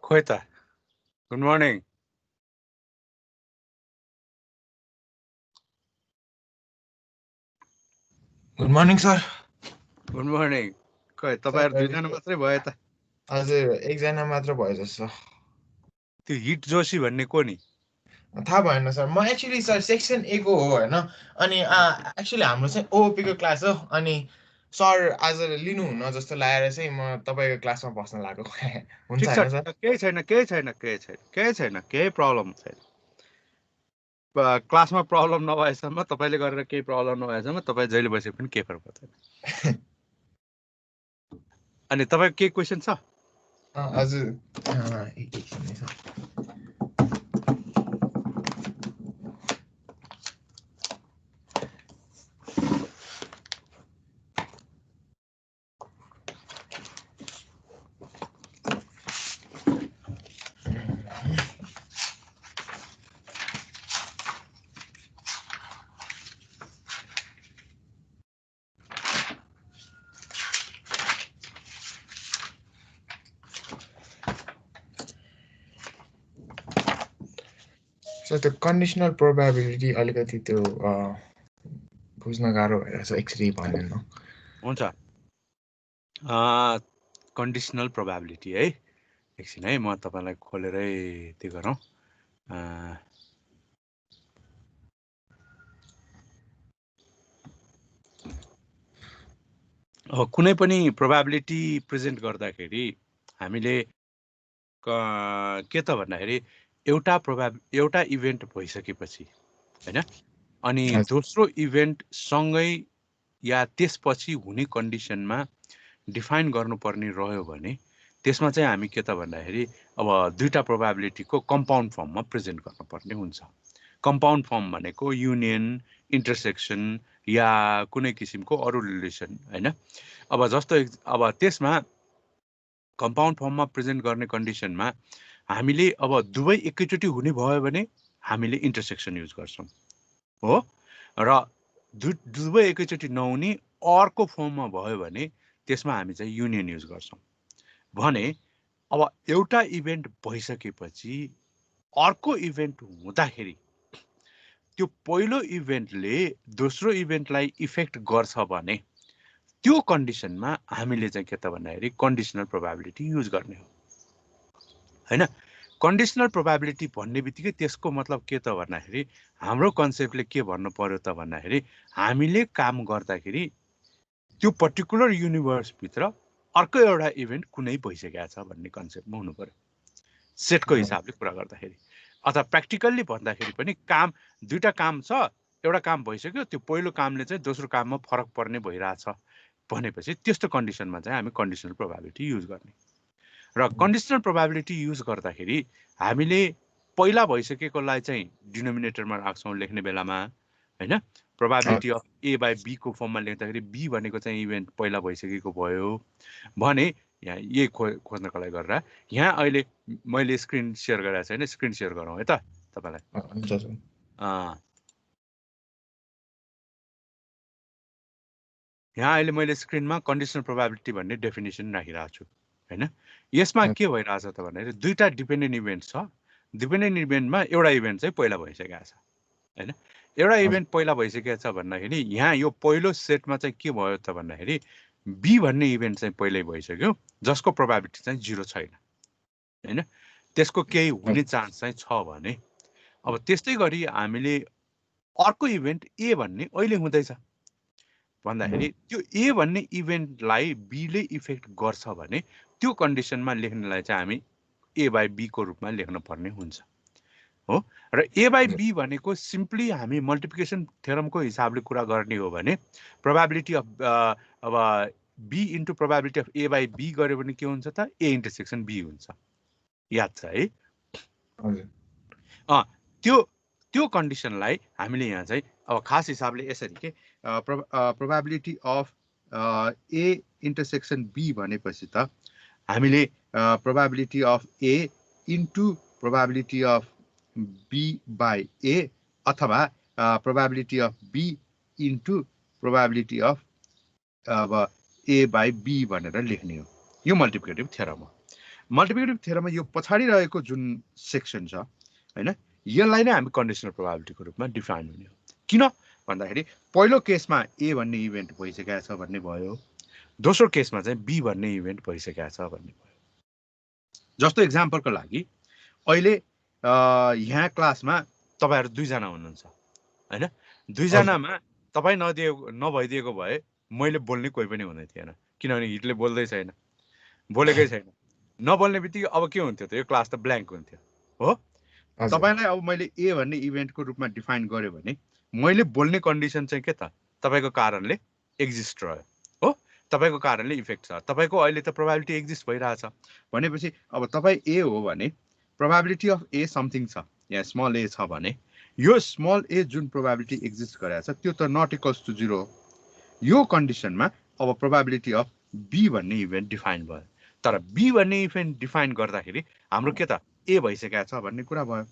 खोइ त good morning good morning sir good morning खोइ तपाईहरु दुईजना मात्रै भयो त हजुर एकजना मात्र भयो जस्तो त्यो हिट जोशी भन्ने को नि थाहा भएन सर म एक्चुअली सर सेक्सन ए को हो हैन अनि एक्चुअली हाम्रो चाहिँ ओओपी को क्लास हो अनि सर आज लिनुहुन्न जस्तो लागेर चाहिँ म तपाईँको क्लासमा बस्न लागेको हुन्छ ठिक छ हैन सर केही छैन केही प्रब्लम छैन क्लासमा प्रब्लम नभएसम्म तपाईले गरेर केही प्रब्लम नभएसम्म तपाई जहिले बसे पनि केही फरक पर्दैन अनि तपाईको के क्वेशन छ हजुर एकछिन है सर सर त्यो कन्डिसनल प्रोबेबिलिटी अलिकति त्यो बुझ्न गाह्रो भइरहेछ एकचोटि भनिदिनु हुन्छ कन्डिसनल प्रोबेबिलिटी है एकछिन है म तपाईलाई खोलेरै त्यो गरौँ अब कुनै पनि प्रोबेबिलिटी प्रेजेन्ट गर्दाखेरि हामीले के त भन्दाखेरि एउटा इभेन्ट भइसकेपछि हैन अनि दोस्रो इभेन्ट सँगै या त्यसपछि हुने कन्डिसनमा डिफाइन गर्नुपर्ने रह्यो भने त्यसमा चाहिँ हामी के त भन्दाखेरि अब दुईटा प्रोबेबिलिटीको कम्पाउन्ड फर्ममा प्रेजेन्ट गर्नुपर्ने हुन्छ कम्पाउन्ड फर्म भनेको युनियन इन्टरसेक्सन या कुनै किसिमको अरु रिलेसन हैन अब जस्तो अब त्यसमा कम्पाउन्ड फर्ममा प्रेजेन्ट गर्ने कन्डिसनमा हामीले अब दुवै एकैचोटी हुने भयो भने हामीले इन्टरसेक्सन युज गर्छौं हो र दुवै एकैचोटी नहुने अर्को फर्ममा भयो भने त्यसमा हामी चाहिँ युनियन युज गर्छौं भने अब एउटा इभेन्ट भइसकेपछि अर्को इभेन्ट हुँदाखेरि त्यो पहिलो इभेन्टले दोस्रो इभेन्टलाई इफेक्ट गर्छ भने त्यो कन्डिसनमा हामीले चाहिँ के त भन्दाखेरि कन्डिसनल प्रोबेबिलिटी युज गर्ने हो हैन कन्डिसनल प्रोबेबिलिटी भन्ने बित्तिकै त्यसको मतलब के त भन्दाखेरि हाम्रो कन्सेप्टले के भन्नु पर्यो त भन्दाखेरि हामीले काम गर्दाखेरि त्यो पर्टिकुलर युनिभर्स भित्र अर्को एउटा इभेन्ट कुनै भइसकेको छ भन्ने कन्सेप्टमा हुनु पर्यो सेटको हिसाबले कुरा गर्दाखेरि अथवा प्र्याक्टिकल्ली भन्दाखेरि पनि काम दुईटा काम छ एउटा काम भइसक्यो त्यो पहिलो कामले चाहिँ दोस्रो काममा फरक पर्ने भइराछ भनेपछि त्यस्तो कन्डिसनमा चाहिँ हामी कन्डिसनल प्रोबेबिलिटी युज गर्ने र कन्डिसनल प्रोबेबिलिटी युज गर्दाखेरि हामीले पहिला भइसकेकोलाई चाहिँ डिनोमिनेटरमा राख्छौं लेख्ने बेलामा हैन probability of A by B को फर्ममा लेख्दाखेरि बी भनेको चाहिँ इभेन्ट पहिला भइसकेको भयो भने यहाँ ए खोज्नको लागि गरेर यहाँ अहिले मैले स्क्रिन शेयर गरेको छैन स्क्रिन शेयर गरौँ है त तपाईलाई यहाँ अहिले मैले स्क्रिनमा कन्डिसनल प्रोबेबिलिटी भन्ने डेफिनेसन राखिरहेको छु हैन यसमा के भइरहेछ त भन्दाखेरि दुईटा डिपेन्डेन्ट इभेन्ट छ डिपेन्डेन्ट इभेन्टमा एउटा इभेन्ट चाहिँ पहिला भइसकेको छ हैन एउटा इभेन्ट पहिला भइसकेको छ भन्दाखेरि यहाँ यो पहिलो सेटमा चाहिँ के भयो त भन्दाखेरि बी भन्ने इभेन्ट चाहिँ पहिल्यै भइसक्यो जसको प्रोबेबिलिटी चाहिँ 0 छैन हैन त्यसको केही हुने चान्स चाहिँ छ भने अब त्यस्तै गरी हामीले अर्को इभेन्ट ए भन्ने अहिले हुँदैछ भन्दाखेरि त्यो ए भन्ने इभेन्टलाई बी ले इफेक्ट गर्छ भने त्यो कन्डिसनमा लेख्नलाई चाहिँ हामी ए बाइ बी को रूपमा लेख्न पर्ने हुन्छ हो र ए बाइ बी भनेको सिम्पली हामी मल्टिप्लिकेसन थ्योरमको हिसाबले कुरा गर्ने हो भने प्रोबेबिलिटी अफ अब B into probability of A by B गर्यो भने के हुन्छ त ए इन्टरसेक्सन बी हुन्छ याद छ है त्यो कन्डिसनलाई हामीले यहाँ चाहिँ अब खास हिसाबले यसरी के probability of A intersection B भनेपछि त हामीले probability of A into probability of B by A अथवा probability of B into probability of अब ए बाइ बी भनेर लेख्ने हो यो मल्टिप्लिकेटिभ थ्योरम हो मल्टिप्लिकेटिभ थ्योरममा यो पछाडि रहेको जुन सेक्सन छ हैन यसलाई नै हामी कन्डिसनल प्रोबेबिलिटीको रूपमा डिफाइन हुने हो किन भन्दाखेरि पहिलो केसमा ए भन्ने इभेन्ट भइसकेको छ भन्ने भयो दोस्रो केसमा चाहिँ बी भन्ने इभेन्ट भइसकेको छ भन्ने भयो जस्तो एक्जाम्पलको लागि अहिले यहाँ क्लासमा तपाईहरु दुईजना हुनुहुन्छ हैन दुईजनामा तपाई नभइदिएको भए मैले बोल्ने कोही पनि हुँदैन थिएन किनभने हिटले बोल्दै छैन बोलेकै छैन नबोल्ने बित्तिकै अब के हुन्थ्यो त यो क्लास त ब्ल्याङ्क हुन्थ्यो हो तपाईलाई अब मैले ए भन्ने इभेन्टको रूपमा डिफाइन गर्यो भने मैले बोल्ने कन्डिसन चाहिँ के त तपाईको कारणले एक्जिस्ट रह्यो हो तपाईको कारणले इफेक्ट छ तपाईको अहिले त प्रोबेबिलिटी एक्जिस्ट भइरहेछ भनेपछि अब तपाई ए हो भने प्रोबेबिलिटी अफ ए समथिङ छ यहाँ स्मल ए छ भने यो स्मल ए जुन प्रोबेबिलिटी एक्जिस्ट गरेछ त्यो त नट इक्वल्स टु 0 यो कन्डिसनमा अब प्रोबेबिलिटी अफ बी भन्ने इभेन्ट डिफाइन भयो तर बी भन्ने इभेन्ट डिफाइन गर्दाखेरि हाम्रो के त ए भइसकेको छ भन्ने कुरा भयो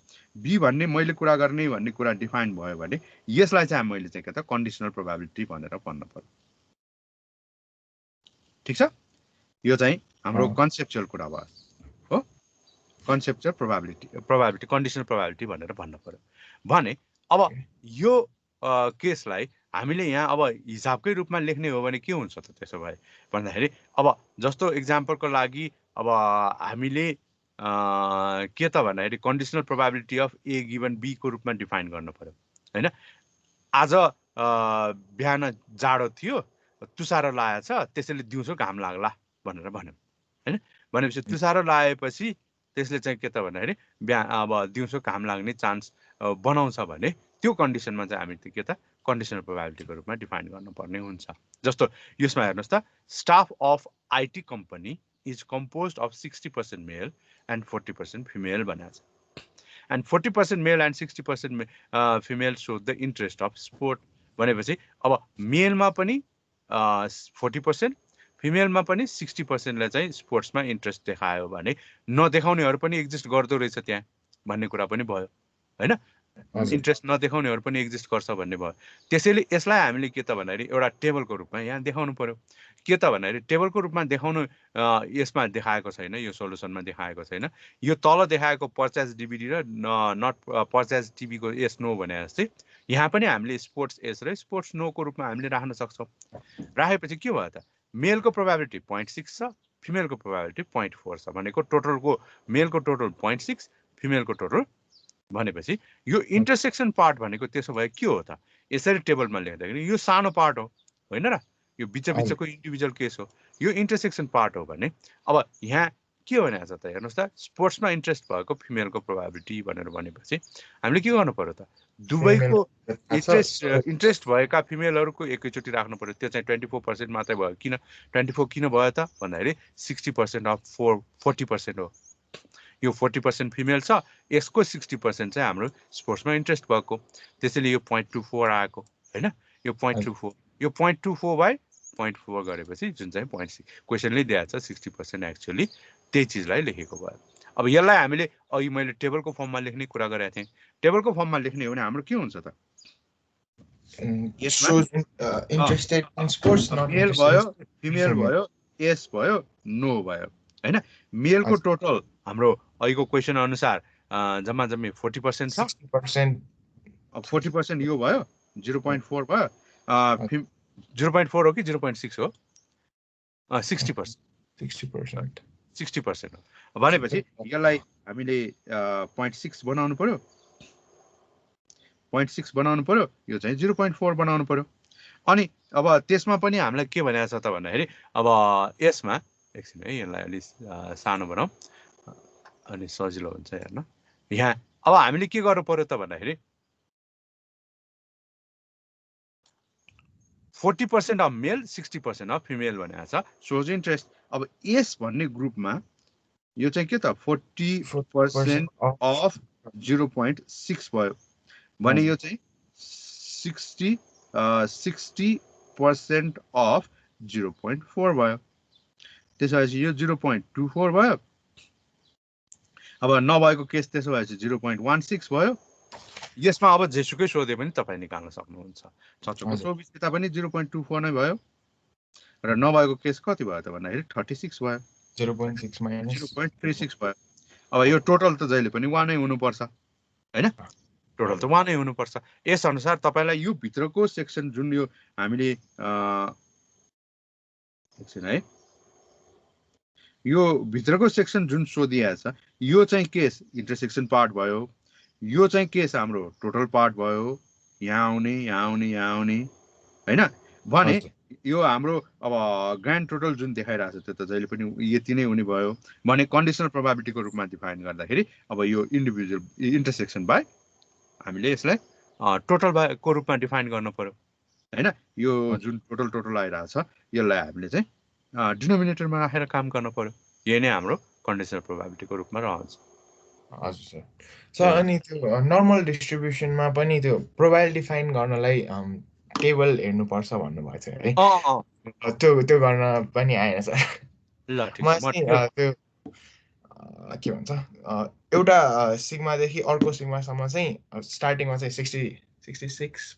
बी भन्ने मैले कुरा गर्ने भन्ने कुरा डिफाइन भयो भने यसलाई चाहिँ मैले चाहिँ के त कन्डिसनल प्रोबेबिलिटी भनेर भन्न पर्यो ठीक छ यो चाहिँ हाम्रो कन्सेप्चुअल कुरा भयो हो कन्सेप्चुअल प्रोबेबिलिटी कन्डिसनल प्रोबेबिलिटी भनेर भन्न पर्यो भने अब यो केसलाई हामीले यहाँ अब हिसाबकै रूपमा लेख्ने हो भने के हुन्छ त त्यसो भए भन्दाखेरि अब जस्तो एक्जाम्पलको लागि अब हामीले के त भन्दाखेरि conditional probability of A given B को रूपमा डिफाइन गर्नु पर्यो हैन आज बिहान जाडो थियो तुषारो लागेछ त्यसैले दिउँसो घाम लाग्ला भनेर भन्यौ हैन भनेपछि तुषारो लागेपछि त्यसले चाहिँ के त भन्दाखेरि बिहान अब दिउँसो घाम लाग्ने चान्स बनाउँछ भने त्यो कन्डिसनमा चाहिँ हामी के त कन्डिसनल प्रोबेबिलिटीको रूपमा डिफाइन गर्नुपर्ने हुन्छ जस्तो यसमा हेर्नुस् त staff of IT company is composed of 60% male and 40% female भनेको छ and 40% male and 60% female so the interest of sport भनेपछि अब मेलमा पनि 40% फिमेलमा पनि 60% ले चाहिँ स्पोर्ट्समा इन्ट्रेस्ट देखायो भने नदेखाउनेहरू पनि एक्जिस्ट गर्दो रहेछ त्यहाँ भन्ने कुरा पनि भयो हैन इन्ट्रेस्ट नदेखाउनेहरू पनि एक्जिस्ट गर्छ भन्ने भयो त्यसैले यसलाई हामीले के त भन्दाखेरि एउटा टेबलको रूपमा यहाँ देखाउनु पर्यो के त भन्दाखेरि टेबलको रूपमा देखाउनु यसमा देखाएको छैन यो सोलुसनमा देखाएको छैन यो तल देखाएको परचेज डिभिडी र नट परचेज टिभी को एस नो भने जस्तै यहाँ पनि हामीले स्पोर्ट्स एस र स्पोर्ट्स नो को रूपमा हामीले राख्न सक्छौं राखेपछि के भयो त मेलको प्रोबेबिलिटी 0.6 छ फिमेलको प्रोबेबिलिटी 0.4 छ भनेको टोटलको मेलको टोटल 0.6 फिमेलको टोटल भनेपछि यो इन्टरसेक्सन पार्ट भनेको त्यसो भए के हो त यसरी टेबलमा लेख्दाखेरि यो सानो पार्ट हो हैन र यो बिचको इन्डिभिजुअल केस हो यो इन्टरसेक्सन पार्ट हो भने अब यहाँ के भनेको छ त हेर्नुस् त स्पोर्ट्समा इन्ट्रेस्ट भएको फिमेलको प्रोबेबिलिटी भनेर भनेपछि हामीले के गर्नु पर्यो त दुवैको इन्ट्रेस्ट भएका फिमेलहरुको एकैचोटी राख्नु पर्यो त्यो चाहिँ 24% मात्रै भयो किन 24 किन भयो त भन्दाखेरि 60% अफ 40% हो यो 40% फिमेल छ यसको 60% चाहिँ हाम्रो स्पोर्ट्समा इन्ट्रेस्ट भएको त्यसैले यो 0.24 आएको हैन यो 0.24 यो 0.24 बाइ 0.4 गरेपछि जुन चाहिँ 0.6 क्वेशनले दिएको छ 60% एक्चुअली त्यही चीजलाई लेखेको भयो अब यसलाई हामीले अघि मैले टेबलको फर्ममा लेख्ने कुरा गरेको थिएँ टेबलको फर्ममा लेख्ने हो भने हाम्रो के हुन्छ त इन्ट्रेस्टेड इन स्पोर्ट्स मेल भयो फिमेल भयो एस भयो नो भयो हैन मेलको टोटल हाम्रो अहिलेको क्वेशन अनुसार जम्मा जम्मी 40% छ 40% यो भयो 0.4 भयो 0.4 हो कि 0.6 हो 60% हो भनेपछि यसलाई हामीले 0.6 बनाउनु पर्यो 0.6 बनाउनु पर्यो यो चाहिँ 0.4 बनाउनु पर्यो अनि अब त्यसमा पनि हामीलाई के भनेको छ त भन्दाखेरि अब यसमा एकछिन है यसलाई अलि सानो बनाऊ अनि सजिलो हुन्छ हेर्न यहाँ अब हामीले के गर्नु पर्यो त भन्दाखेरि 40% अफ मेल 60% अफ फिमेल भनेको छ सोज इन्ट्रेस्ट अब एस भन्ने ग्रुपमा यो चाहिँ के त 40% अफ 0.6 भयो भने यो चाहिँ 60% अफ 0.4 भयो त्यसपछि यो 0.24 भयो अब नभएको केस त्यसो भएपछि 0.16 भयो यसमा अब जेसुकै सोधे पनि तपाई निकाल्न सक्नुहुन्छ छचोको 24 यता पनि 0.24 नै भयो र नभएको केस कति भयो त भन्दाखेरि 36 भयो 0.6 माइनस 0.36 भयो। अब यो टोटल त जहिले पनि 1 नै हुनुपर्छ हैन, टोटल त 1 नै हुनुपर्छ। यस अनुसार तपाईलाई यो भित्रको सेक्सन जुन यो हामीले एकछिन है, यो भित्रको सेक्सन जुन सोधिएको छ यो चाहिँ केस इन्टरसेक्सन पार्ट भयो, यो चाहिँ केस हाम्रो टोटल पार्ट भयो, यहाँ आउने यहाँ आउने यहाँ आउने हैन भने यो हाम्रो अब ग्रान्ड टोटल जुन देखाइरहेको छ त्यो त जहिले पनि यति नै हुने भयो भने कन्डिसनल प्रोबेबिलिटीको रूपमा डिफाइन गर्दाखेरि अब यो इन्डिभिजुअल इन्टरसेक्सन बाइ हामीले यसलाई टोटल को रूपमा डिफाइन गर्नु पर्यो हैन। यो जुन टोटल टोटल आइरहेको छ यसलाई हामीले चाहिँ डिनोमिनेटरमा राखेर काम गर्नु पर्यो। यही नै हाम्रो कन्डिसनल प्रोबेबिलिटीको रूपमा रहन्छ। हजुर सर। अनि त्यो नर्मल डिस्ट्रिब्युसनमा पनि त्यो प्रोबेबिलिटी फाइन्ड गर्नलाई टेबल हेर्नुपर्छ भन्नुभएको छ है, त्यो गर्न पनि आएन सर। ल ठिक म छ, चाहिँ त्यो के भन्छ एउटा सिग्मादेखि अर्को सिग्मासम्म चाहिँ स्टार्टिङमा चाहिँ 66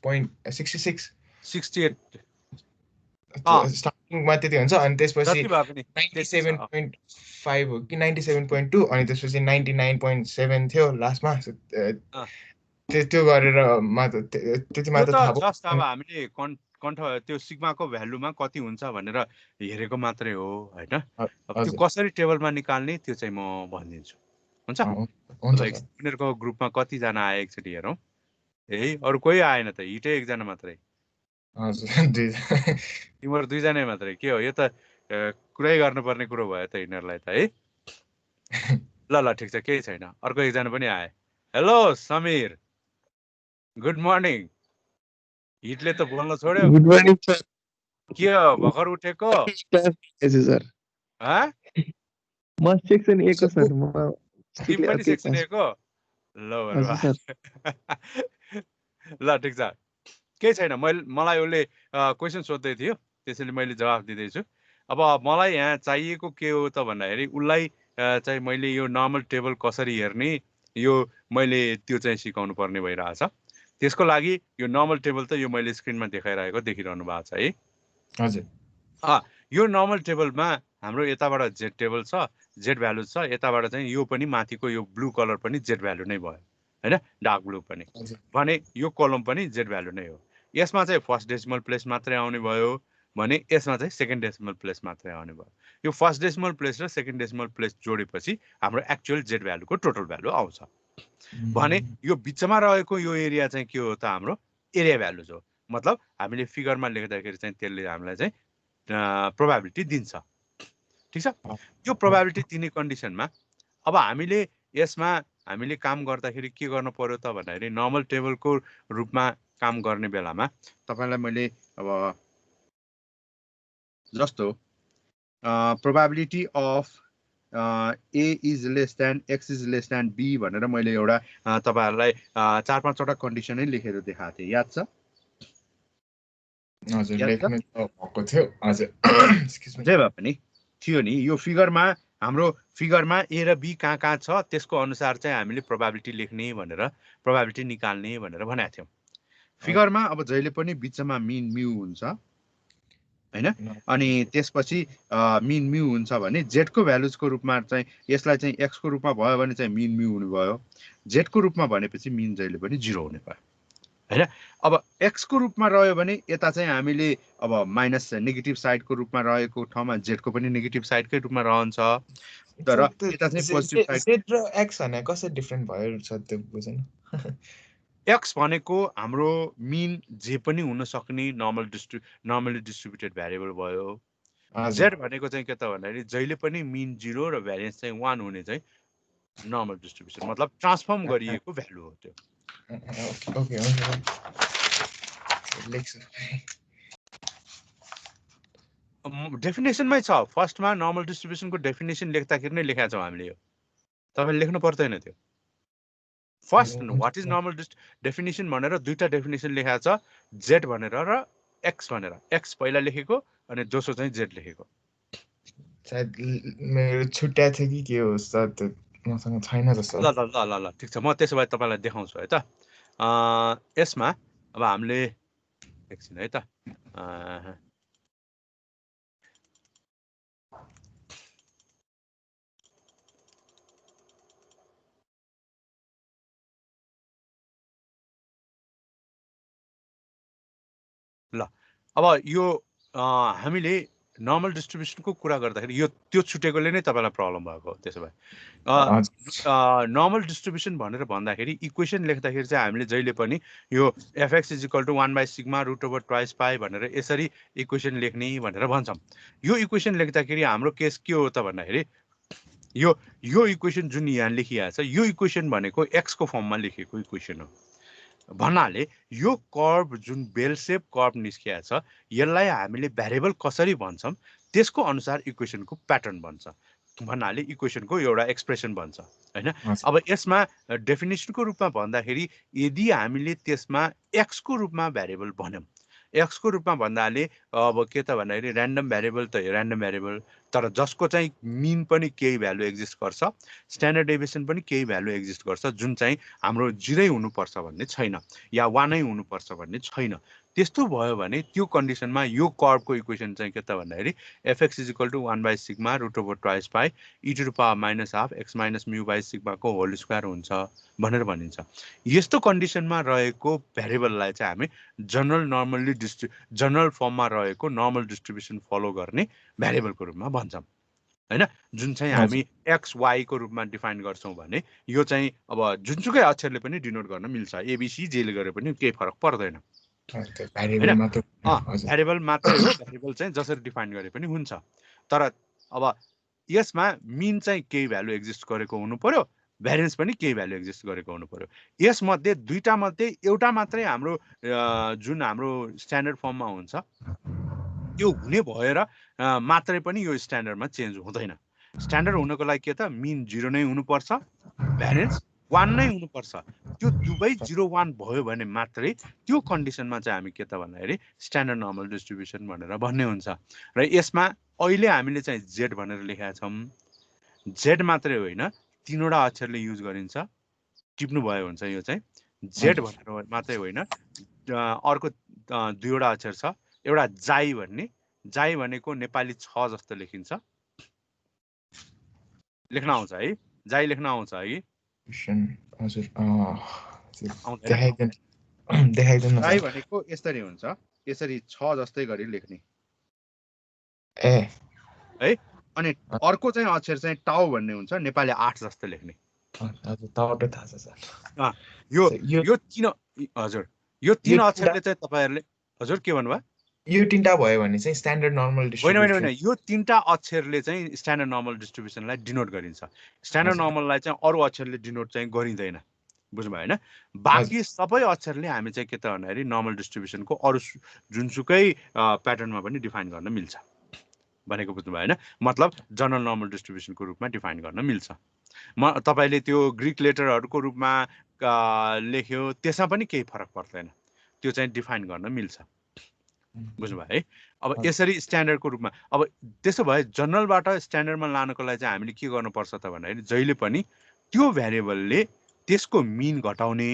स्टार्टिङमा त्यति हुन्छ, अनि त्यसपछि 97.5 हो कि 97.2 अनि त्यसपछि 99.7 थियो लास्टमा। त्यो गरेर त्यति मात्र थाहा भयो। जस्ट अब हामीले कन्ठ त्यो सिग्माको भ्यालुमा कति हुन्छ भनेर हेरेको मात्रै हो हैन। अब त्यो कसरी टेबलमा निकाल्ने त्यो चाहिँ म भनिदिन्छु, हुन्छ? एक्सप्लेनरको ग्रुपमा कति जना आए एकचोटि हेरौँ। अरु कोही आएन त, हिटै एकजना मात्रै। तिम्रो दुईजना मात्रै, के हो यो त कुरै गर्नुपर्ने कुरो भयो त यिनीहरूलाई त है। ल ठिक छ, केही छैन। अर्को एकजना पनि आए। Hello Sameer, good morning. हिटले त बोल्न छोड्यो। Good morning sir. के हो भर्खर उठेको? सर म सेक्सन ए को सर। म तिमी पनि सेक्सन ए को? ल ल ठिक छ, केही छैन। मलाई उसले क्वेसन सोध्दै थियो, त्यसैले मैले जवाफ दिँदैछु। अब मलाई यहाँ चाहिएको के हो त भन्दाखेरि उसलाई चाहिँ मैले यो नर्मल टेबल कसरी हेर्ने यो मैले त्यो चाहिँ सिकाउनु पर्ने भइरहेछ। त्यसको लागि यो नर्मल टेबल त यो मैले स्क्रिनमा देखाइरहेको देखिरहनु भएको छ है। हजुर। यो नर्मल टेबलमा हाम्रो यताबाट जेड टेबल छ, जेड भ्यालु छ, यताबाट चाहिँ यो पनि माथिको यो ब्लू कलर पनि जेड भ्यालु नै भयो हैन, डार्क ब्लू पनि। भने यो कलम पनि जेड भ्यालु नै हो। यसमा चाहिँ फर्स्ट डेसिमल प्लेस मात्रै आउने भयो भने यसमा चाहिँ सेकेन्ड डेसिमल प्लेस मात्रै आउने भयो। यो फर्स्ट डेसिमल प्लेस र सेकेन्ड डेसिमल प्लेस जोडेपछि हाम्रो एक्चुअल जेड भ्यालुको टोटल भ्यालु आउँछ। भने यो बिचमा रहेको यो एरिया चाहिँ के हो त हाम्रो एरिया भ्यालु हो। मतलब हामीले फिगरमा लेख्दाखेरि चाहिँ त्यसले हामीलाई चाहिँ प्रोबेबिलिटी दिन्छ। ठिक छ, यो प्रोबेबिलिटी दिने कन्डिसनमा अब हामीले यसमा हामीले काम गर्दाखेरि के गर्नु पर्यो त भन्दाखेरि नर्मल टेबलको रूपमा काम गर्ने बेलामा तपाईलाई मैले अब जस्तो probability of A is less than X is less than B भनेर मैले एउटा तपाईहरुलाई 4-5 वटा कन्डिसनै लेखेर देखाएको थिएँ, याद छ? हजुर, लेख्नु भएको थियो। हजुर, जे भए पनि थियो नि। यो फिगरमा हाम्रो फिगरमा ए र बी कहाँ छ त्यसको अनुसार चाहिँ हामीले प्रोबेबिलिटी लेख्ने भनेर प्रोबेबिलिटी निकाल्ने भनेर भनेको थियौँ। फिगरमा अब जहिले पनि बिचमा मिन म्यू हुन्छ हैन, अनि त्यसपछि मिन म्यू हुन्छ भने जेड को भ्यालुजको रूपमा चाहिँ यसलाई चाहिँ एक्स को रूपमा भयो भने चाहिँ मिन म्यू हुने भयो, जेड को रूपमा भनेपछि मिन जहिले पनि 0 हुने भयो हैन। अब एक्स को रूपमा रह्यो भने यता चाहिँ हामीले अब माइनस नेगेटिभ साइडको रूपमा रहेको ठाउँमा जेड को पनि नेगेटिभ साइडकै रूपमा रहन्छ, तर यता चाहिँ पोजिटिभ साइड। जेड र एक्स भने कसरी डिफरेन्ट भयो छ त्यो बुझेन। एक्स भनेको हाम्रो मिन जे पनि हुन सक्ने नर्मली डिस्ट्रिब्युटेड भेरिएबल भयो। जेड भनेको चाहिँ के त भन्दाखेरि जहिले पनि मिन 0 र भेरिएन्स चाहिँ 1 हुने चाहिँ नर्मल डिस्ट्रिब्युसन, मतलब ट्रान्सफर्म गरिएको भ्यालु हो त्यो। ओके डेफिनेसनमै छ, फर्स्टमा नर्मल डिस्ट्रिब्युसनको डेफिनेसन लेख्दाखेरि नै लेखेका छौँ हामीले। यो तपाईले लेख्नु पर्दैन थियो। First what is normal definition भनेर दुईटा डेफिनेसन लेखेको छ, जेड भनेर र एक्स भनेर। एक्स पहिला लेखेको अनि दोस्रो चाहिँ जेड लेखेको। सायद मेरो छुट्या थियो कि के हो सर, त्यो मसँग छैन जस्तो। ल ल ल ल ठिक छ, म त्यसो भए तपाईलाई देखाउँछु है त। यसमा अब हामीले एकछिन है त ल अब यो हामीले नर्मल डिस्ट्रिब्युसनको कुरा गर्दाखेरि यो त्यो छुटेकोले नै तपाईँलाई प्रब्लम भएको हो। त्यसो भए नर्मल डिस्ट्रिब्युसन भनेर भन्दाखेरि इक्वेसन लेख्दाखेरि चाहिँ हामीले जहिले पनि यो एफएक्स इज इक्वल टु 1/सिग्मा रुट ओभर ट्वाइस पाई भनेर यसरी इक्वेसन लेख्ने भनेर भन्छौँ। यो इक्वेसन लेख्दाखेरि हाम्रो केस के हो त भन्दाखेरि यो इक्वेसन जुन यहाँ लेखिएको छ यो इक्वेसन भनेको एक्सको फर्ममा लेखेको इक्वेसन हो। भन्नाले यो कर्भ जुन बेल सेप कर्भ निस्किया छ यसलाई हामीले भ्यारिएबल कसरी भन्छौँ त्यसको अनुसार इक्वेसनको प्याटर्न बन्छ। भन्नाले इक्वेसनको एउटा एक्सप्रेसन बन्छ हैन। अब यसमा डेफिनेसनको रूपमा भन्दाखेरि यदि हामीले त्यसमा एक्सको रूपमा भ्यारिएबल भन्यौँ, एक्सको रूपमा भन्नाले अब के त भन्दाखेरि ऱ्यान्डम भ्यारिएबल त ऱ्यान्डम भ्यारिएबल तर जसको चाहिँ मिन पनि केही भ्यालु एक्जिस्ट गर्छ, स्ट्यान्डर्ड डेभिएसन पनि केही भ्यालु एक्जिस्ट गर्छ, जुन चाहिँ हाम्रो 0 हुनुपर्छ भन्ने छैन या 1 नै हुनुपर्छ भन्ने छैन। त्यस्तो भयो भने त्यो कन्डिसनमा यो कर्भको इक्वेसन चाहिँ के त भन्दाखेरि एफएक्स इज इक्वल टु 1/सिग्मा root over twice pi e to the power -half x minus mu by सिग्माको होल स्क्वायर हुन्छ भनेर भनिन्छ। यस्तो कन्डिसनमा रहेको भ्यारिएबललाई चाहिँ हामी जनरल फर्ममा रहेको नर्मल डिस्ट्रिब्युसन फलो गर्ने भ्यारिएबलको रूपमा भन्छौँ हैन। जुन चाहिँ हामी एक्स वाई को रूपमा डिफाइन गर्छौँ भने यो चाहिँ अब जुनसुकै अक्षरले पनि डिनोट गर्न मिल्छ, एबिसी जेले गरे पनि केही फरक पर्दैन। भ्यारिएबल मात्रै हो, भ्यारिएबल चाहिँ जसरी डिफाइन गरे पनि हुन्छ। तर अब यसमा मिन चाहिँ केही भ्यालु एक्जिस्ट गरेको हुनु पर्यो, भ्यारिएन्स पनि केही भ्यालु एक्जिस्ट गरेको हुनु पर्यो। यसमध्ये दुईटा मध्ये एउटा मात्रै हाम्रो जुन हाम्रो स्ट्यान्डर्ड फर्ममा हुन्छ त्यो हुने भएर मात्रै पनि यो स्ट्यान्डर्डमा चेन्ज हुँदैन। स्ट्यान्डर्ड हुनको लागि के त मिन 0 नै हुनुपर्छ, भ्यारिएन्स 1 नै हुनुपर्छ। त्यो दुवै 0 1 भयो भने मात्रै त्यो कन्डिसनमा चाहिँ हामी के त भन्दाखेरि स्ट्यान्डर्ड नर्मल डिस्ट्रिब्युसन भनेर भन्ने हुन्छ। र यसमा अहिले हामीले चाहिँ जेड भनेर लेखेका छौँ। जेड मात्रै होइन, 3वटा अक्षरले युज गरिन्छ, टिप्नु भयो हुन्छ। यो चाहिँ जेड भनेर मात्रै होइन, अर्को 2वटा अक्षर छ। एउटा जाई भन्ने, जाई भनेको नेपाली 6 जस्तो लेखिन्छ, लेख्न आउँछ है, जाई लेख्न आउँछ है। जाई भनेको यसरी हुन्छ, यसरी 6 जस्तै गरी लेख्ने है। अनि अर्को चाहिँ अक्षर चाहिँ टाउ भन्ने हुन्छ, नेपाली 8 जस्तो लेख्ने। यो तीन हजुर यो 3 अक्षरले चाहिँ तपाईहरुले हजुर के भन्नुभयो? यो 3टा भयो भने चाहिँ स्ट्यान्डर्ड नर्मल डिस्ट्रिब्युसन होइन, यो 3टा अक्षरले चाहिँ स्ट्यान्डर्ड नर्मल डिस्ट्रिब्युसनलाई डिनोट गरिन्छ। स्ट्यान्डर्ड नर्मललाई चाहिँ अरु अक्षरले डिनोट चाहिँ गरिँदैन, बुझ्नुभयो हैन। बाँकी सबै अक्षरले हामी चाहिँ के त भन्दाखेरि नर्मल डिस्ट्रिब्युसनको अरु जुनसुकै प्याटर्नमा पनि डिफाइन गर्न मिल्छ भनेको बुझ्नुभयो हैन। मतलब जनरल नर्मल डिस्ट्रिब्युसनको रूपमा डिफाइन गर्न मिल्छ। तपाईले त्यो ग्रीक लेटरहरुको रूपमा लेख्यो त्यसमा पनि केही फरक पर्दैन, त्यो चाहिँ डिफाइन गर्न मिल्छ, बुझ्नुभयो है। अब यसरी स्ट्यान्डर्डको रूपमा अब त्यसो भए जनरलबाट स्ट्यान्डर्डमा लानको लागि चाहिँ हामीले के गर्नुपर्छ त भन्दाखेरि जहिले पनि त्यो भ्यारिएबलले त्यसको मिन घटाउने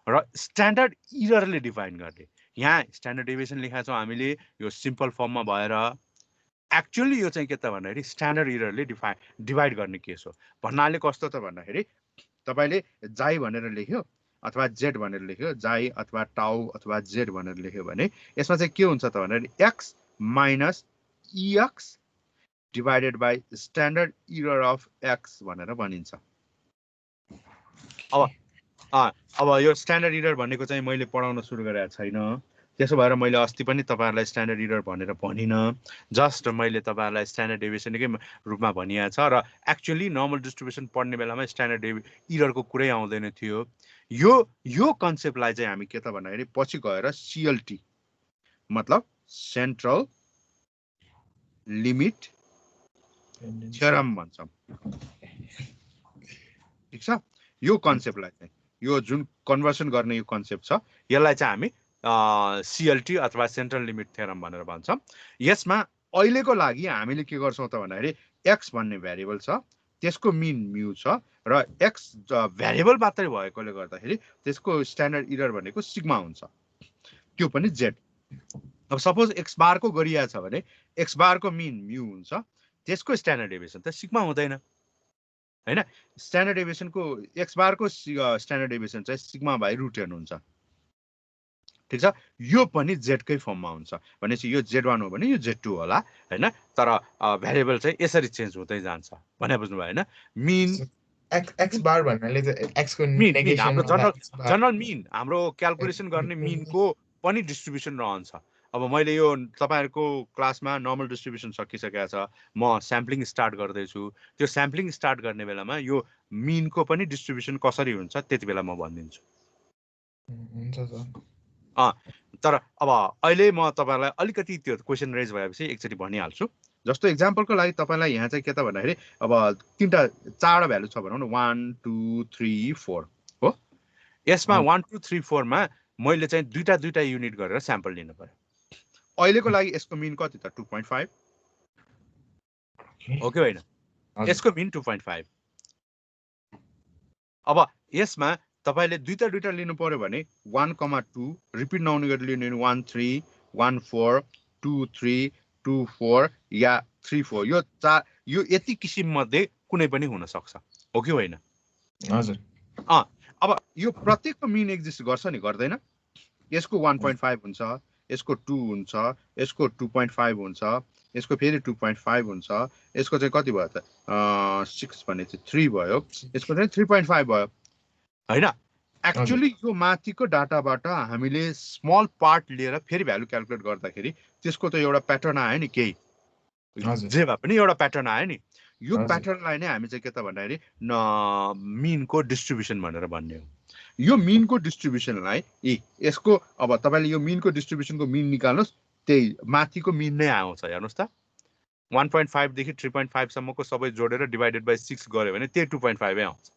र स्ट्यान्डर्ड इररले डिफाइन गर्ने। यहाँ स्ट्यान्डर्ड डेभिएसन लेखेका छौं हामीले, यो सिम्पल फर्ममा भएर एक्चुअली यो चाहिँ के त भन्दाखेरि स्ट्यान्डर्ड इररले डिभाइड गर्ने केस हो। भन्नाले कस्तो त भन्दाखेरि तपाईले जाई भनेर लेख्यो अथवा जेड भनेर लेख्यो, जाई अथवा टाउ अथवा जेड भनेर लेख्यो भने यसमा चाहिँ के हुन्छ त भन्दाखेरि x minus x divided by standard error of x भनेर भनिन्छ। अब यो स्ट्यान्डर्ड इरर भनेको चाहिँ मैले पढाउन सुरु गरेको छैन, त्यसो भएर मैले अस्ति पनि तपाईहरुलाई स्ट्यान्डर्ड इरर भनेर भनिन, जस्ट मैले तपाईहरुलाई स्ट्यान्डर्ड डेभिएसनकै रूपमा भनिएको छ। र एक्चुअली नर्मल डिस्ट्रिब्युसन पढ्ने बेलामा स्ट्यान्डर्ड इररको कुरै आउँदैन थियो। यो कन्सेप्टलाई चाहिँ हामी के त भन्दाखेरि पछि गएर सीएलटी मतलब सेन्ट्रल लिमिट थ्योरम भन्छौं, ठीक छ। यो कन्सेप्टलाई चाहिँ यो जुन कन्भर्सन गर्ने यो कन्सेप्ट छ यसलाई चाहिँ हामी सीएलटी अथवा सेन्ट्रल लिमिट थ्योरम भनेर भन्छौं। यसमा अहिलेको लागि हामीले के गर्छौं त भन्दाखेरि एक्स भन्ने भ्यारिएबल छ, त्यसको मिन म्यू छ र एक्स भ्यारिएबल मात्रै भएकोले गर्दाखेरि त्यसको स्ट्यान्डर्ड इरर भनेको सिग्मा हुन्छ, त्यो पनि जेड। अब सपोज एक्स बार को गरिया छ भने एक्स बार को मिन म्यू हुन्छ, त्यसको स्ट्यान्डर्ड डेभिएसन त सिग्मा हुँदैन हैन। स्ट्यान्डर्ड डेभिएसन को एक्स बार को स्ट्यान्डर्ड डेभिएसन चाहिँ सिग्मा बाई रुट n हुन्छ। ठिक छ यो पनि जेडकै फर्ममा हुन्छ भनेपछि यो Z1 हो भने यो Z2 होला हैन तर भेरिएबल चाहिँ यसरी चेन्ज हुँदै जान्छ भने बुझ्नु भयो हैन मीन x बार भन्नाले चाहिँ x को मीन नेगेसन हाम्रो गर्दा x बार जनरल मीन हाम्रो क्याल्कुलेसन गर्ने मीनको पनि डिस्ट्रिब्युसन रहन्छ अब मैले यो तपाईहरुको क्लासमा नर्मल डिस्ट्रिब्युसन सकिसकेको छ म स्याम्पलिङ स्टार्ट गर्दै छु त्यो स्याम्पलिङ स्टार्ट गर्ने बेलामा यो मीनको पनि डिस्ट्रिब्युसन कसरी हुन्छ त्यति बेला म भनिदिन्छु हुन्छ सर तर अब अहिले म तपाईहरुलाई अलिकति त्यो क्वेशन रेज भएपछि एकचोटी भनिहाल्छु जस्तो एक्जाम्पलको लागि तपाईलाई यहाँ चाहिँ के त भन्दाखेरि अब तीनटा चारवटा भ्यालु छ भनौं न 1 2 3 4 हो यसमा 1 2 3 4 मा मैले चाहिँ दुईटा युनिट गरेर स्याम्पल लिनु पर्यो अहिलेको लागि यसको मिन कति त 2.5 हो कि हैन यसको मिन 2.5 अब यसमा तपाईले दुईटा लिनु पर्यो भने 1,2 रिपिट नहुने गरी लिनु 1 3 1 4 2 3 2 4 या 3 4 यो यति किसिम मध्ये कुनै पनि हुन सक्छ हो कि हैन हजुर अब यो प्रत्येकको मिन एक्जिस्ट गर्छ नि गर्दैन यसको 1.5 हुन्छ यसको 2 हुन्छ यसको 2.5 हुन्छ यसको फेरि 2.5 हुन्छ यसको चाहिँ कति भयो त 6 भने चाहिँ 3 भयो यसको चाहिँ 3.5 भयो हैन एक्चुअली यो माथिको डाटाबाट हामीले स्मल पार्ट लिएर फेरि भ्यालु क्याल्कुलेट गर्दाखेरि त्यसको त एउटा प्याटर्न आयो नि केही जे भए पनि एउटा प्याटर्न आयो नि यो प्याटर्नलाई नै हामी चाहिँ के त भन्दाखेरि मिनको डिस्ट्रिब्युसन भनेर भन्ने हो यो मिनको डिस्ट्रिब्युसनलाई यसको अब तपाईले यो मिनको डिस्ट्रिब्युसनको मिन निकाल्नुस् त्यही माथिको मिन नै आउँछ हेर्नुस् त 1.5 देखि 3.5 सम्मको सबै जोडेर डिवाइडेड बाइ 6 गर्यो भने त्यही 2.5 नै आउँछ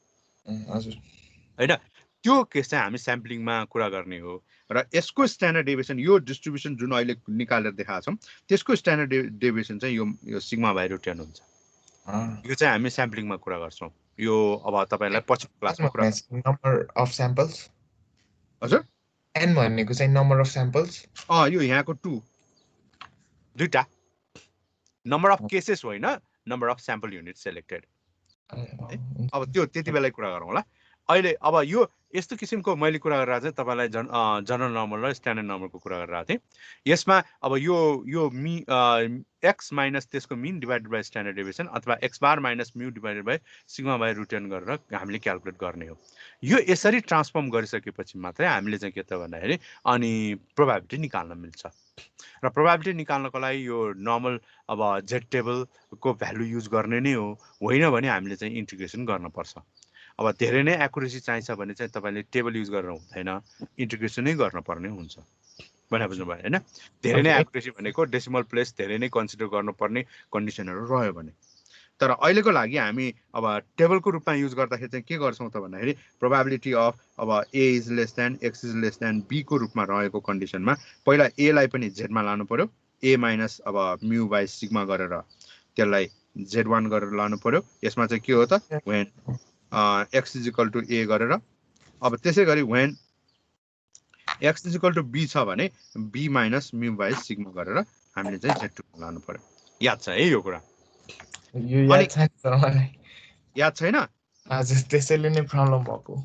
हजुर हैन त्यो केस चाहिँ हामी स्याम्पलिङमा कुरा गर्ने हो र यसको स्ट्यान्डर्ड डेभिएसन यो डिस्ट्रिब्युसन जुन अहिले निकालेर देखाएको छौं त्यसको स्ट्यान्डर्ड डेभिएसन चाहिँ यो सिग्मा बाइ रुट n हुन्छ यो चाहिँ हामी स्याम्पलिङमा कुरा गर्छौं यो अब तपाईलाई पछि क्लासमा कुरा नम्बर अफ स्याम्पल्स हजुर n भनेको चाहिँ नम्बर अफ स्याम्पल्स यो यहाँको 2 दुईटा नम्बर अफ केसेस होइन number of sample unit selected अब त्यो त्यति बेलै कुरा गरौँ होला अहिले अब यो यस्तो किसिमको मैले कुरा गरेर चाहिँ तपाईलाई जनरल नर्मल र स्ट्यान्डर्ड नर्मलको कुरा गरेर थिएँ यसमा अब यो x माइनस त्यसको mean divided by standard deviation अथवा x bar minus mu divided by sigma by root n गरेर हामीले क्याल्कुलेट गर्ने हो यो यसरी ट्रान्सफर्म गरिसकेपछि मात्रै हामीले चाहिँ के त भन्दाखेरि अनि प्रोबेबिलिटी निकाल्न मिल्छ र प्रोबेबिलिटी निकाल्नको लागि यो नर्मल अब जेड टेबलको भ्यालु युज गर्ने नै हो होइन भने हामीले चाहिँ इन्टिग्रेसन गर्न पर्छ अब धेरै नै एक्युरेसी चाहिन्छ भने चाहिँ तपाईले टेबल युज गरेर हुँदैन इन्टिग्रेसनै गर्न पर्ने हुन्छ भने बुझ्नु भयो हैन धेरै नै एक्युरेसी भनेको डेसिमल प्लेस धेरै नै कन्सिडर गर्नुपर्ने कन्डिसनहरु रह्यो भने तर अहिलेको लागि हामी अब टेबलको रूपमा युज गर्दाखेरि चाहिँ के गर्छौं त भन्दाखेरि प्रोबेबिलिटी अफ अब a is less then x is less than b को रूपमा रहेको कन्डिसनमा पहिला a लाई पनि z मा लानु पर्यो a माइनस अब म्यू बाइ सिग्मा गरेर त्यसलाई z1 गरेर लानु पर्यो यसमा चाहिँ के हो त when x is equal to a गरेर अब त्यसै गरी when x is equal to b छ भने b minus mu by sigma गरेर हामीले चाहिँ z2 लानु पर्यो याद छ है यो कुरा यो याद छैन तर मलाई याद छैन हजुर त्यसैले नै प्रब्लम भएको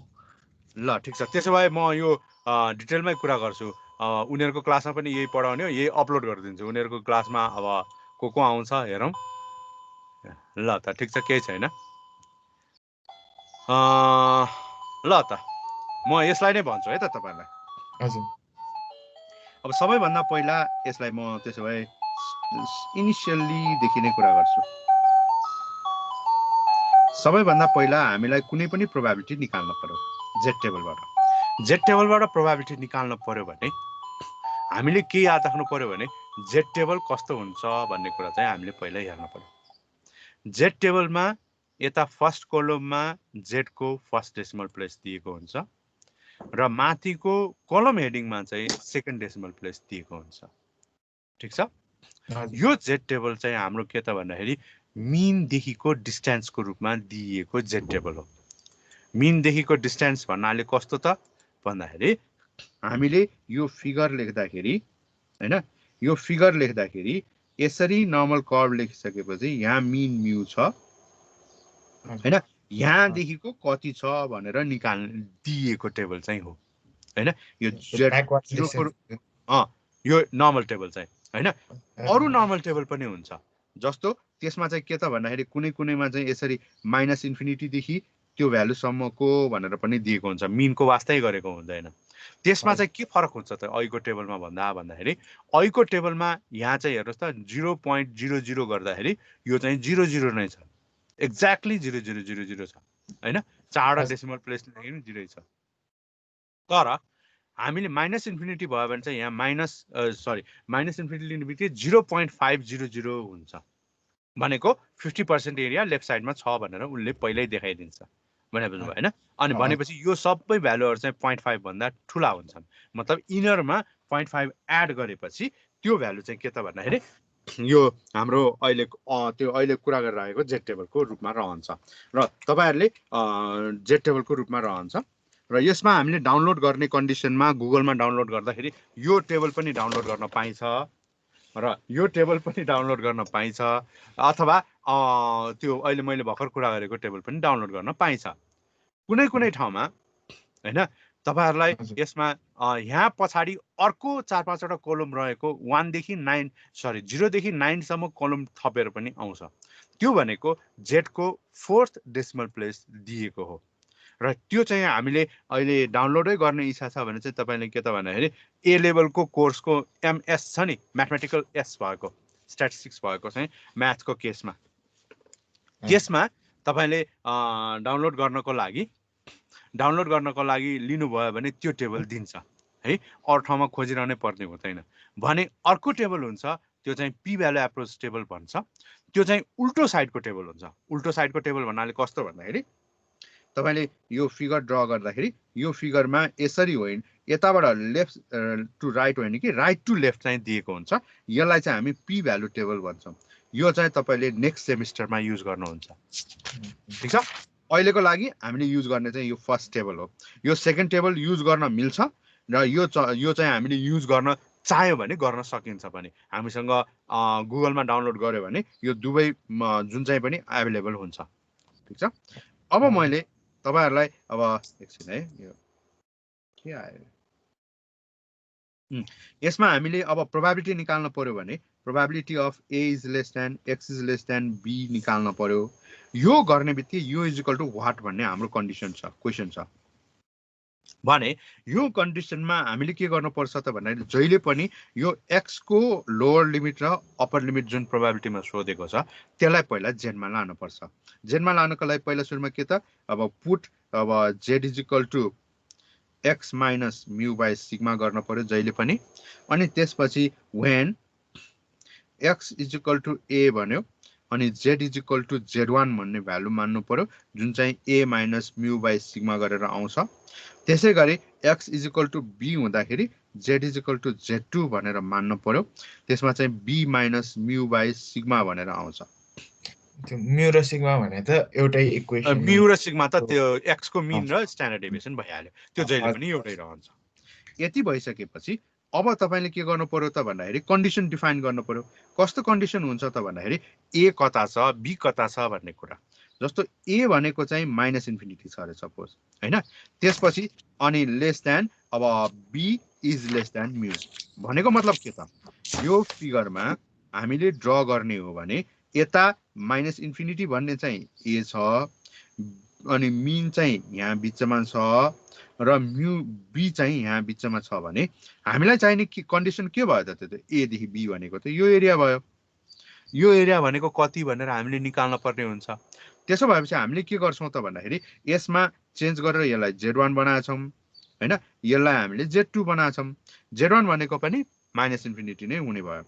ल ठीक छ त्यसो भए म यो डिटेलमै कुरा गर्छु उनीहरुको क्लासमा पनि यही पढाउने हो यही अपलोड गरिदिन्छु उनीहरुको क्लासमा अब को आउँछ हेरौं ल त ठीक छ केही छैन ल त म यसलाई नै भन्छु है त तपाईलाई हजुर अब सबैभन्दा पहिला यसलाई म त्यसो भए इनिशियली देखि नै कुरा गर्छु सबैभन्दा पहिला हामीलाई कुनै पनि प्रोबेबिलिटी निकाल्न पर्यो जेड टेबलबाट प्रोबेबिलिटी निकाल्न पर्यो भने हामीले के याद राख्नु पर्यो भने जेड टेबल कस्तो हुन्छ भन्ने कुरा चाहिँ हामीले पहिला हेर्न पर्यो जेड टेबलमा यता फर्स्ट कलममा जेड को फर्स्ट डेसिमल प्लेस दिएको हुन्छ र माथिको कलम हेडिङमा चाहिँ सेकेन्ड डेसिमल प्लेस दिएको हुन्छ ठीक छ यो जेड टेबल चाहिँ हाम्रो के त भन्दाखेरि मीन देखिको डिस्टेन्सको रूपमा दिएको जेड टेबल हो मीन देखिको डिस्टेन्स भन्नाले कस्तो त भन्दाखेरि हामीले यो फिगर लेख्दाखेरि हैन यो फिगर लेख्दाखेरि यसरी नर्मल कर्व लेखिसकेपछि यहाँ मीन म्यू छ हैन यहाँ देखिको कति छ भनेर निकाल्न दिएको टेबल चाहिँ हो हैन यो Z0 को यो नर्मल टेबल चाहिँ हैन अरु नर्मल टेबल पनि हुन्छ जस्तो त्यसमा चाहिँ के त भन्दाखेरि कुनै कुनैमा चाहिँ यसरी माइनस इन्फिनिटी देखि त्यो भ्यालु सम्मको भनेर पनि दिएको हुन्छ मिनको वास्तै गरेको हुँदैन त्यसमा चाहिँ के फरक हुन्छ त अहिको टेबलमा भन्दाखेरि अहिको टेबलमा यहाँ चाहिँ हेर्नुस् त 0.00 गर्दाखेरि यो चाहिँ 00 नै छ एक्ज्याक्टली 0000 छ हैन चारवटा डेसिमल प्लेस लेख्नु 0 छ तर हामीले माइनस इन्फिनिटी भयो भने चाहिँ यहाँ माइनस इन्फिनिटी लिने बित्तिकै 0.500 हुन्छ भनेको 50% एरिया लेफ्ट साइडमा छ भनेर उनले पहिल्यै देखाइदिन्छ भने बुझ्नु भयो हैन अनि भनेपछि यो सबै भ्यालुहरु चाहिँ 0.5 भन्दा ठूला हुन्छन् मतलब इनरमा 0.5 एड गरेपछि त्यो भ्यालु चाहिँ के त भन्दाखेरि यो हाम्रो अहिले त्यो अहिले कुरा गरिरहेको जेड टेबलको रूपमा रहन्छ र तपाईहरुले जेड टेबलको रूपमा रहन्छ र यसमा हामीले डाउनलोड गर्ने कन्डिसनमा गुगलमा डाउनलोड गर्दाखेरि यो टेबल पनि डाउनलोड गर्न पाइन्छ र यो टेबल पनि डाउनलोड गर्न पाइन्छ अथवा त्यो अहिले मैले भर्खर कुरा गरेको टेबल पनि डाउनलोड गर्न पाइन्छ कुनै कुनै ठाउँमा हैन तपाईहरुलाई यसमा यहाँ पछाडी अर्को 4-5 वटा कोलम रहेको 1 देखि 9 0 देखि 9 सम्म कोलम थपेर पनि आउँछ त्यो भनेको z को 4th डेसिमल प्लेस दिएको हो र त्यो चाहिँ हामीले अहिले डाउनलोडै गर्ने इच्छा छ भने चाहिँ तपाईले के त भन्दाखेरि ए लेभलको कोर्सको एमएस छ नि म्याथमेटिकल एस भएको स्ट्याटिस्टिक्स भएको चाहिँ म्याथको केसमा यसमा तपाईले डाउनलोड गर्नको लागि लिनुभयो भने त्यो टेबल दिन्छ है अरु ठाउँमा खोजिरहनै पर्ने हुँदैन भने अर्को टेबल हुन्छ त्यो चाहिँ पी भ्यालु एप्रोच टेबल भन्छ त्यो चाहिँ उल्टो साइडको टेबल हुन्छ उल्टो साइडको टेबल भन्नाले कस्तो भन्दाखेरि तपाईले यो फिगर ड्रा गर्दाखेरि यो फिगरमा यसरी होइन यताबाट लेफ्ट टु राइट होइन कि राइट टु लेफ्ट चाहिँ दिएको हुन्छ यसलाई चाहिँ हामी पी भ्यालु टेबल भन्छौं यो चाहिँ तपाईले नेक्स्ट सेमिस्टरमा युज गर्नुहुन्छ ठीक छ अहिलेको लागि हामीले युज गर्ने चाहिँ यो फर्स्ट टेबल हो यो सेकेन्ड टेबल युज गर्न मिल्छ र यो चाहिँ हामीले युज गर्न चाह्यो भने गर्न सकिन्छ पनि हामीसँग गुगलमा डाउनलोड गर्यो भने यो दुवै जुन चाहिँ पनि अवेलेबल हुन्छ ठीक छ अब मैले तपाईहरुलाई अब एकछिन है यो के आयो यसमा हामीले अब प्रोबेबिलिटी निकाल्न पर्यो भने probability of a is less then x is less than b निकाल्न पर्यो यो गर्ने बित्तिकै यो इज इक्वल टु व्हाट भन्ने हाम्रो कन्डिसन छ क्वेशन छ भने यो कन्डिसनमा हामीले के गर्नु पर्छ त भन्दाखेरि जहिले पनि यो x को लोअर लिमिट र अप्पर लिमिट जुन प्रोबेबिलिटीमा सोधेको छ त्यसलाई पहिला जेनमा लानु पर्छ जेनमा लानको लागि पहिला सुरुमा के त अब पुट अब z is equal to x minus mu by sigma गर्न पर्यो जहिले पनि अनि त्यसपछि when x is equal to a भन्यो अनि z is equal to z1 भन्ने भ्यालु मान्नु पर्यो जुन चाहिँ a minus mu by sigma गरेर आउँछ त्यसैगरी x is equal to b हुँदाखेरि z is equal to z2 भनेर मान्नु पर्यो त्यसमा चाहिँ b minus mu by sigma भनेर आउँछ त्यो म्यु र सिग्मा भने त एउटै इक्वेसन म्यु र सिग्मा त त्यो x को मिन र स्ट्यान्डर्ड डेभिएसन भइहाल्यो त्यो जहिले पनि एउटै रहन्छ यति भइसकेपछि अब तपाईले के गर्नु पर्यो त भन्दाखेरि कन्डिसन डिफाइन गर्नु पर्यो कस्तो कन्डिसन हुन्छ त भन्दाखेरि a कता छ b कता छ भन्ने कुरा जस्तो a भनेको चाहिँ माइनस इन्फिनिटी छ अरे सपोज हैन त्यसपछि अनि लेस देन अब b इज लेस देन म्यु भनेको मतलब के त यो फिगरमा हामीले ड्रा गर्ने हो भने यता माइनस इन्फिनिटी भन्ने चाहिँ a छ अनि मिन चाहिँ यहाँ बिचमा छ र म्यु b चाहिँ यहाँ बिचमा छ भने हामीलाई चाहिने कन्डिसन के भयो त त्यो a देखि b भनेको त यो एरिया भयो यो एरिया भनेको कति भनेर हामीले निकाल्न पर्ने हुन्छ त्यसो भएपछि हामीले के गर्छौं त भन्दाखेरि यसमा चेन्ज गरेर यसलाई z1 बनाएछौं हैन यसलाई हामीले z2 बनाएछौं z1 भनेको पनि माइनस इन्फिनिटी नै हुने भयो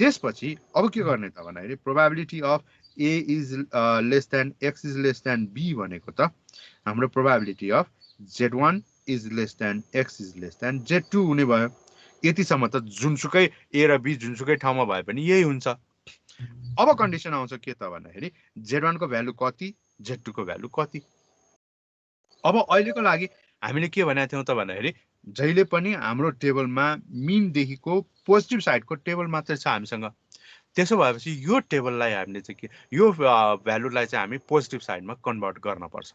त्यसपछि अब के गर्ने त भन्दाखेरि probability of a is less then x is less than b भनेको त हाम्रो probability of z1 is less then x is less than z2 हुने भयो यतिसम्म त जुनसुकै a र b जुनसुकै ठाउँमा भए पनि यही हुन्छ अब कन्डिसन आउँछ के त भन्दाखेरि z1 को भ्यालु कति z2 को भ्यालु कति अब अहिलेको लागि हामीले के भनेको थियौं त भन्दाखेरि जहिले पनि हाम्रो टेबलमा मिन देखिको पोजिटिभ साइडको टेबल मात्रै छ हामीसँग त्यसो भएपछि यो टेबललाई हामीले चाहिँ के यो भ्यालुलाई चाहिँ हामी पोजिटिभ साइडमा कन्भर्ट गर्न पर्छ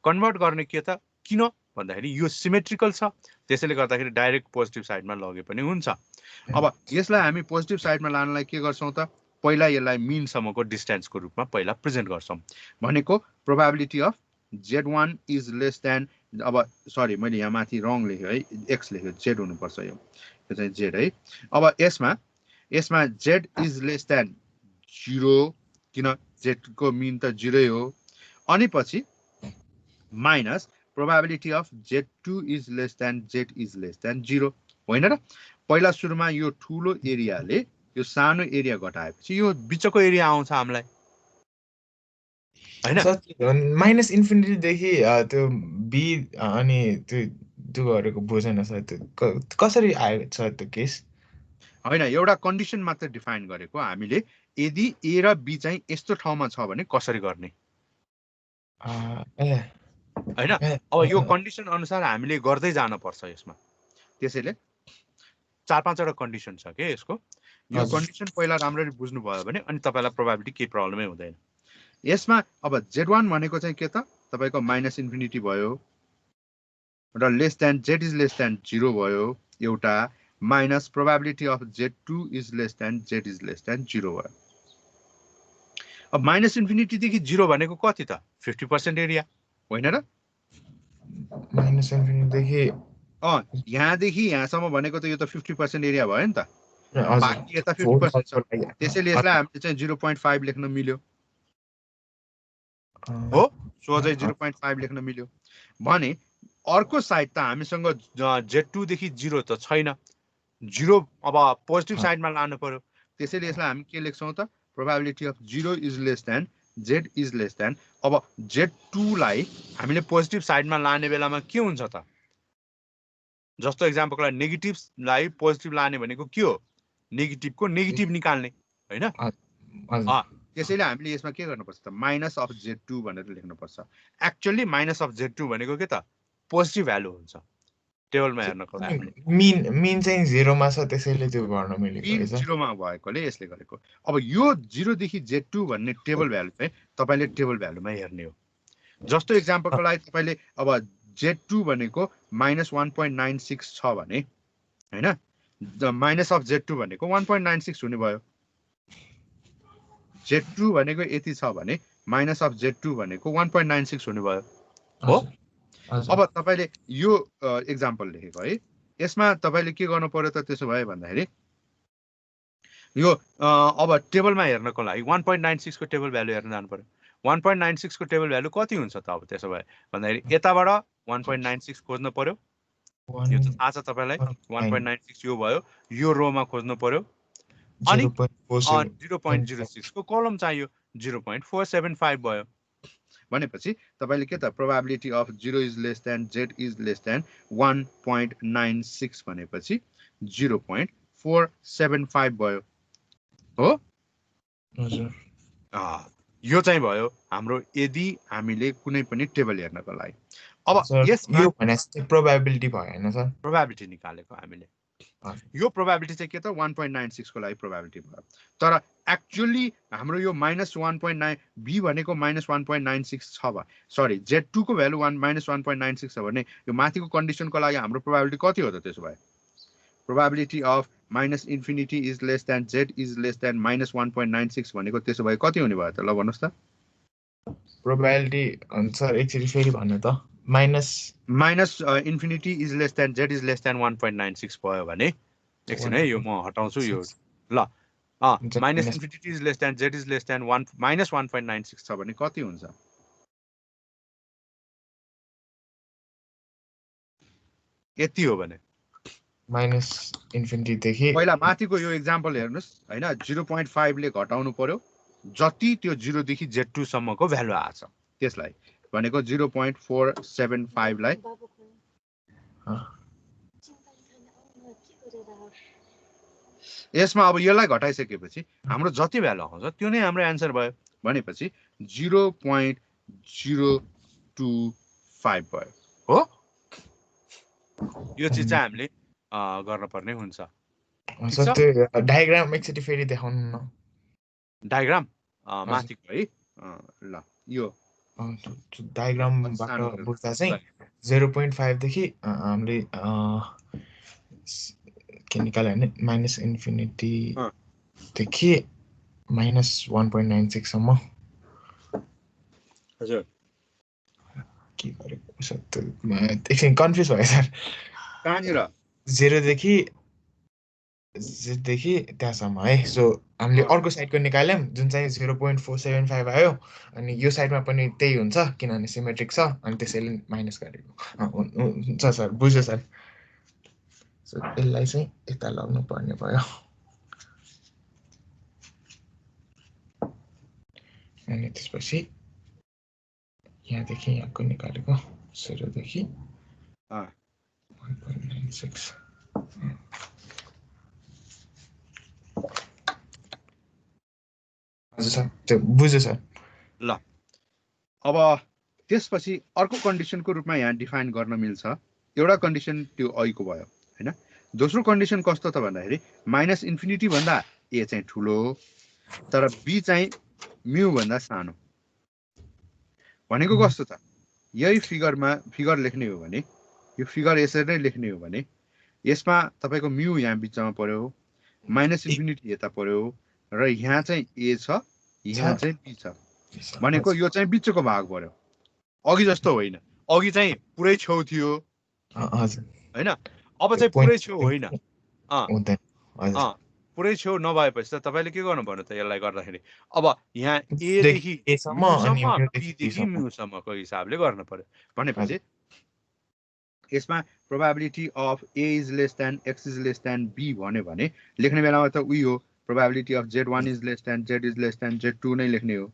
कन्भर्ट गर्ने के त किन भन्दाखेरि यो सिमेट्रिकल छ, त्यसैले गर्दाखेरि डाइरेक्ट पोजिटिभ साइडमा लगे पनि हुन्छ। अब यसलाई हामी पोजिटिभ साइडमा लानलाई के गर्छौँ त, पहिला यसलाई मिनसम्मको डिस्टेन्सको रूपमा पहिला प्रेजेन्ट गर्छौँ। भनेको probability of Z1 is less then, अब सरी मैले यहाँ माथि रङ लेखेँ है, एक्स लेख्यो, जेड हुनुपर्छ, यो चाहिँ जेड है। अब यसमा जेड इज लेस देन 0, किन जेडको मिन त 0 हो। अनि पछि minus probability of Z2 is less then Z is less then 0, होइन र? पहिला सुरुमा यो ठुलो एरियाले यो सानो एरिया घटाएपछि यो बिचको एरिया आउँछ हामीलाई, होइन? माइनस इन्फिनिटीदेखि त्यो बी अनि त्यो गरेको बुझेन सर, त्यो कसरी आएको छ त्यो केस? होइन, एउटा कन्डिसन मात्र डिफाइन गरेको हामीले, यदि ए र बी चाहिँ यस्तो ठाउँमा छ भने कसरी गर्ने, होइन? अब यो कन्डिसन अनुसार हामीले गर्दै जानुपर्छ यसमा। त्यसैले 4-5वटा कन्डिसन छ के यसको। यो कन्डिसन पहिला राम्ररी बुझ्नुभयो भने अनि तपाईँलाई प्रोबेबिलिटी केही प्रब्लमै हुँदैन। यसमा अब Z1 भनेको चाहिँ के त, तपाईँको माइनस इन्फिनिटी भयो र less than Z is less then 0 भयो एउटा, minus probability of Z2 is less then Z is less then 0 भयो। अब माइनस इन्फिनिटीदेखि 0 भनेको कति त, 50% एरिया, होइन र? माइनस इन्फिनिटीदेखि यहाँदेखि यहाँसम्म भनेको त यो त 50% एरिया भयो नि त, बाँकी यता 50% छ। त्यसैले यसलाई हामीले चाहिँ 0.5 लेख्न मिल्यो, हो, सोझै 0.5 लेख्न मिल्यो भने अर्को साइड त हामीसँग Z2 देखि 0 त छैन, 0 अब पोजिटिभ साइडमा लानु पर्यो। त्यसैले यसलाई हामी के लेख्छौँ त, probability of 0 is less then Z is less then. अब Z2 लाई हामीले पोजिटिभ साइडमा लाने बेलामा के हुन्छ त, जस्तो एक्जाम्पलको लागि नेगेटिभलाई पोजिटिभ लाने भनेको के हो, नेगेटिभको नेगेटिभ निकाल्ने, होइन? त्यसैले हामीले यसमा के गर्नुपर्छ त, माइनस अफ Z2 भनेर लेख्नुपर्छ। एक्चुअली माइनस अफ Z2 भनेको के त, पोजिटिभ भ्यालु हुन्छ टेबलमा हेर्नको लागि। मिन चाहिँ 0 मा छ, त्यसैले त्यो गर्न मिलेको मिन 0 मा भएकोले यसले गरेको। अब यो 0 देखि Z2 भन्ने टेबल भ्यालु चाहिँ तपाईँले टेबल भ्यालुमा हेर्ने हो। जस्तो एक्जाम्पलको लागि तपाईँले अब Z2 भनेको -1.96 छ भने, होइन, माइनस अफ Z2 भनेको 1.96 हुने भयो। Z2 भनेको यति छ भने माइनस अफ Z2 भनेको 1.96 हुने भयो, हो? अब तपाईँले यो एक्जाम्पल लेखेको है, यसमा तपाईँले के गर्नु पर्यो त, त्यसो भए भन्दाखेरि यो अब टेबलमा हेर्नको लागि 1.96 को टेबल भ्यालु हेर्न जानु पर्यो। 1.96 को टेबल भ्यालु कति हुन्छ त अब त्यसो भए भन्दाखेरि यताबाट 1.96 खोज्नु पर्यो, यो त थाहा छ तपाईँलाई, 1.96 यो भयो, यो रोमा खोज्नु पर्यो, अनि 0.06 को कलम चाहियो, 0.475 भयो। भनेपछि तपाईँले के त, probability of 0 is less then Z is less then 1.96 भनेपछि 0.475 भयो, हो? यो चाहिँ भयो हाम्रो यदि हामीले कुनै पनि टेबल हेर्नको लागि। अब यसमा प्रोबेबिलिटी भयो हैन सर, प्रोबेबिलिटी निकालेको हामीले। यो प्रोबेबिलिटी चाहिँ के त, 1.96 को लागि प्रोबेबिलिटी भयो। तर एक्चुअली हाम्रो यो -1.9 बी भनेको -1.96 छ भए, सरी Z2 को भ्यालु -1.96 छ भने यो माथिको कन्डिसनको लागि हाम्रो प्रोबेबिलिटी कति हो त त्यसो भए? Probability of minus infinity is less then Z is less then -1.96 भनेको त्यसो भए कति हुने भयो त, ल भन्नुहोस् त? प्रोबेबिलिटी सर एकचोटि फेरि भन्नु त, minus infinity is less then Z is less then 1.96 भयो भने, एकछिन है यो म हटाउँछु यो, ल minus infinity is less then Z is less then -1.96 छ भने कति हुन्छ? यति हो भने माइनस इन्फिनिटी देखि पहिला माथिको यो एक्जाम्पल हेर्नुस् हैन, 0.5 ले घटाउनु पर्यो, जति त्यो 0 देखि Z2 सम्मको भ्यालु आछ त्यसलाई भनेको 0.475 लाई यसमा अब यसलाई घटाइसकेपछि हाम्रो जति भ्यालु आउँछ त्यो नै हाम्रो एन्सर भयो। भनेपछि 0.025 भयो, हो? यो चिज चाहिँ हामीले गर्न पर्ने हुन्छ। सर त्यो डायग्राम एकचोटि फेरि देखाउनु न। डायग्राम माथिको है, ल यो डायग्रामबाट बुझ्दा चाहिँ 0.5 देखि हामीले के निकाल्यो भने माइनस इन्फिनिटी देखि माइनस 1.96 सम्म हजुर के गरेको छ त एकछिन कन्फ्युज भयो सर कहाँनिर 0 देखि त्यहाँसम्म है सो हामीले अर्को साइडको निकाल्यौँ जुन चाहिँ 0.475 आयो अनि यो साइडमा पनि त्यही हुन्छ किनभने सिमेट्रिक छ अनि त्यसैले माइनस गरेको हुन्छ सर बुझ्यो सर सो यसलाई चाहिँ यता लग्नु पर्ने भयो अनि त्यसपछि यहाँदेखि यहाँको निकालेको 0 देखि 1.96 हजुर सर त्यो बुझ्यो सर ल अब त्यसपछि अर्को कन्डिसनको रूपमा यहाँ डिफाइन गर्न मिल्छ एउटा कन्डिसन त्यो अहिको भयो हैन दोस्रो कन्डिसन कस्तो त भन्दाखेरि माइनस इन्फिनिटी भन्दा ए चाहिँ ठुलो तर बी चाहिँ म्यू भन्दा सानो भनेको कस्तो त यही फिगर लेख्ने हो भने यो फिगर यसरी नै लेख्ने हो भने यसमा तपाईको म्यू यहाँ बिचमा पर्यो माइनस इन्फिनिटी यता पर्यो र यहाँ चाहिँ ए छ यहाँ चाहिँ बी छ भनेको यो चाहिँ बिचको भाग पर्यो अघि जस्तो होइन अघि चाहिँ पुरै छेउ थियो हैन अब चाहिँ पुरै छेउ होइन पुरै छेउ नभएपछि त तपाईले के गर्नु पर्यो त यसलाई गर्दाखेरि अब यहाँ ए देखि बी देखि म्यू सम्मको हिसाबले गर्न पर्यो भनेपछि यसमा probability of A is less than X is less than B भन्यो भने लेख्ने बेलामा त उही हो probability of z1 is less than z is less than z2 नै लेख्ने हो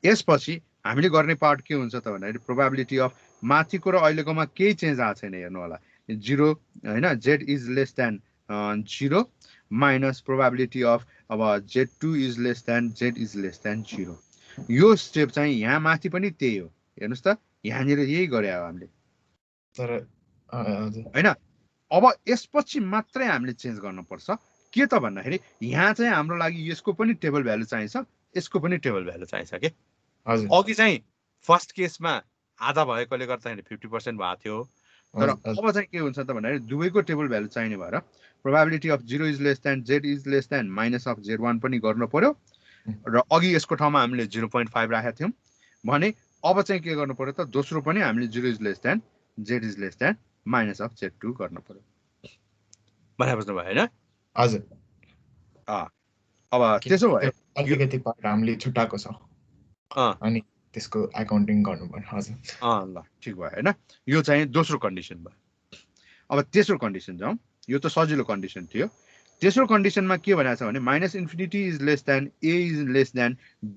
यसपछि हामीले गर्ने पार्ट के हुन्छ त भन्दाखेरि प्रोबेबिलिटी अफ माथिको र अहिलेकोमा केही चेन्ज आएको छैन हेर्नु होला 0 हैन z is less then 0 minus probability of अब z2 is less than z is less then 0 यो स्टेप चाहिँ यहाँ माथि पनि त्यही हो हेर्नुस् त यहाँनिर यही गरे हो हामीले तर हैन अब यसपछि मात्रै हामीले चेन्ज गर्न पर्छ के त भन्दाखेरि यहाँ चाहिँ हाम्रो लागि यसको पनि टेबल भ्यालु चाहिन्छ यसको पनि टेबल भ्यालु चाहिन्छ के अघि चाहिँ फर्स्ट केसमा आधा भएकोले गर्दाखेरि 50% भएको थियो तर अब चाहिँ के हुन्छ त भन्दाखेरि दुवैको टेबल भ्यालु चाहिने भएर probability of 0 is less than z is less then minus of z1 पनि गर्नु पर्यो र अघि यसको ठाउँमा हामीले 0.5 राखेका थियौं भने अब चाहिँ के गर्नु पर्यो त दोस्रो पनि हामीले 0 is less than z is less then minus of z2 गर्नु पर्यो भने बुझ्नु भयो हैन हजुर अब त्यसो भए अलिकति पार्ट हामीले छुटाएको छ अनि त्यसको अकाउन्टिङ गर्नु पर्यो हजुर ल ठीक भयो हैन यो चाहिँ दोस्रो कन्डिसन भयो अब तेस्रो कन्डिसन जाउँ यो त सजिलो कन्डिसन थियो तेस्रो कन्डिसनमा के भनेको छ भने minus infinity is less than A is less than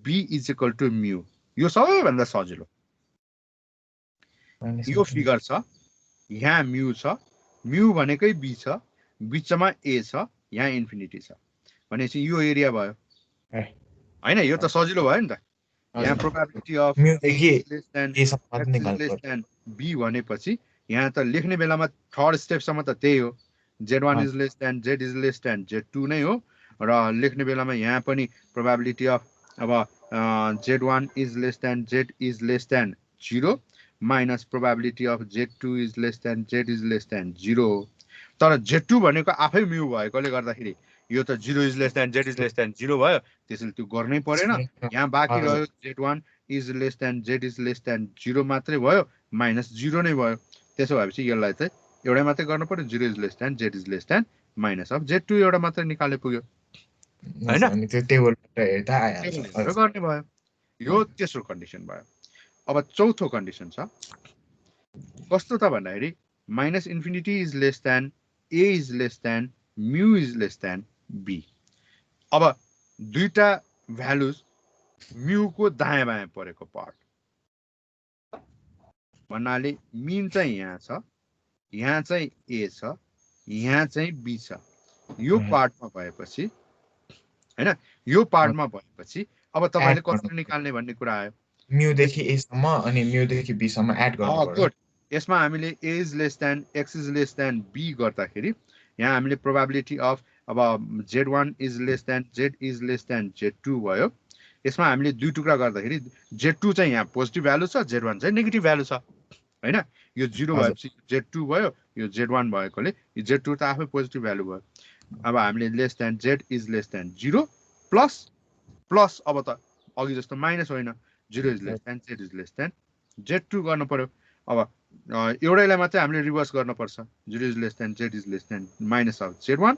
B is equal to mu यो सबैभन्दा सजिलो यो फिगर छ यहाँ म्यू छ म्यू भनेकै बी छ बिचमा ए छ यहाँ इन्फिनिटी छ भनेपछि यो एरिया भयो हैन यो त सजिलो भयो नि त यहाँ probability of less than B भनेपछि यहाँ त लेख्ने बेलामा थर्ड स्टेपसम्म त त्यही हो z1 is less than z is less than z2 नै हो र लेख्ने बेलामा यहाँ पनि प्रोबेबिलिटी अफ अब z1 is less than z is less then 0 minus probability of z2 is less than z is less then 0 तर z2 भनेको आफै म्यू भएकोले गर्दाखेरि यो त 0 is less than z is less then 0 भयो त्यसैले त्यो गर्नै परेन यहाँ बाँकी रह्यो z1 is less than z is less then 0 मात्रै भयो माइनस 0 नै भयो त्यसो भएपछि यसलाई चाहिँ एउटा मात्रै गर्नु पर्यो 0 is less than z is less then minus of z2 एउटा मात्रै निकाले पुग्यो हैन अनि त्यो टेबलबाट हेर्दा आइहाल्छ गर्ने भयो यो तेस्रो कन्डिसन भयो अब चौथो कन्डिसन छ कस्तो त भन्दाखेरि minus infinity is less than a is less than mu is less than b अब दुईटा भ्यालुज म्यू को दायाँ बायाँ परेको पार्ट भन्नाले मिन चाहिँ यहाँ छ यहाँ चाहिँ a छ यहाँ चाहिँ b छ यो पार्टमा भएपछि हैन यो पार्टमा भएपछि अब तपाईले कसरी निकाल्ने भन्ने कुरा आयो म्यू देखि a सम्म अनि म्यू देखि b सम्म एड गर्नु पर्यो यसमा हामीले a is less then x is less than b गर्दाखेरि यहाँ हामीले प्रोबेबिलिटी अफ अब z1 is less than z is less than z2 भयो यसमा हामीले दुई टुक्रा गर्दाखेरि Z2 चाहिँ यहाँ पोजिटिभ भ्यालु छ, Z1 चाहिँ नेगेटिभ भ्यालु छ हैन। यो 0 भएपछि Z2 भयो, यो Z1 भएकोले यो Z2 त आफै पोजिटिभ भ्यालु भयो। अब हामीले lace than Z is less then 0 plus plus अब त अघि जस्तो माइनस होइन, 0 is less than Z is less than Z2 गर्नु पर्यो। अब एउटैलाई मात्रै हामीले रिभर्स गर्नुपर्छ, 0 is less than Z is less then minus of Z1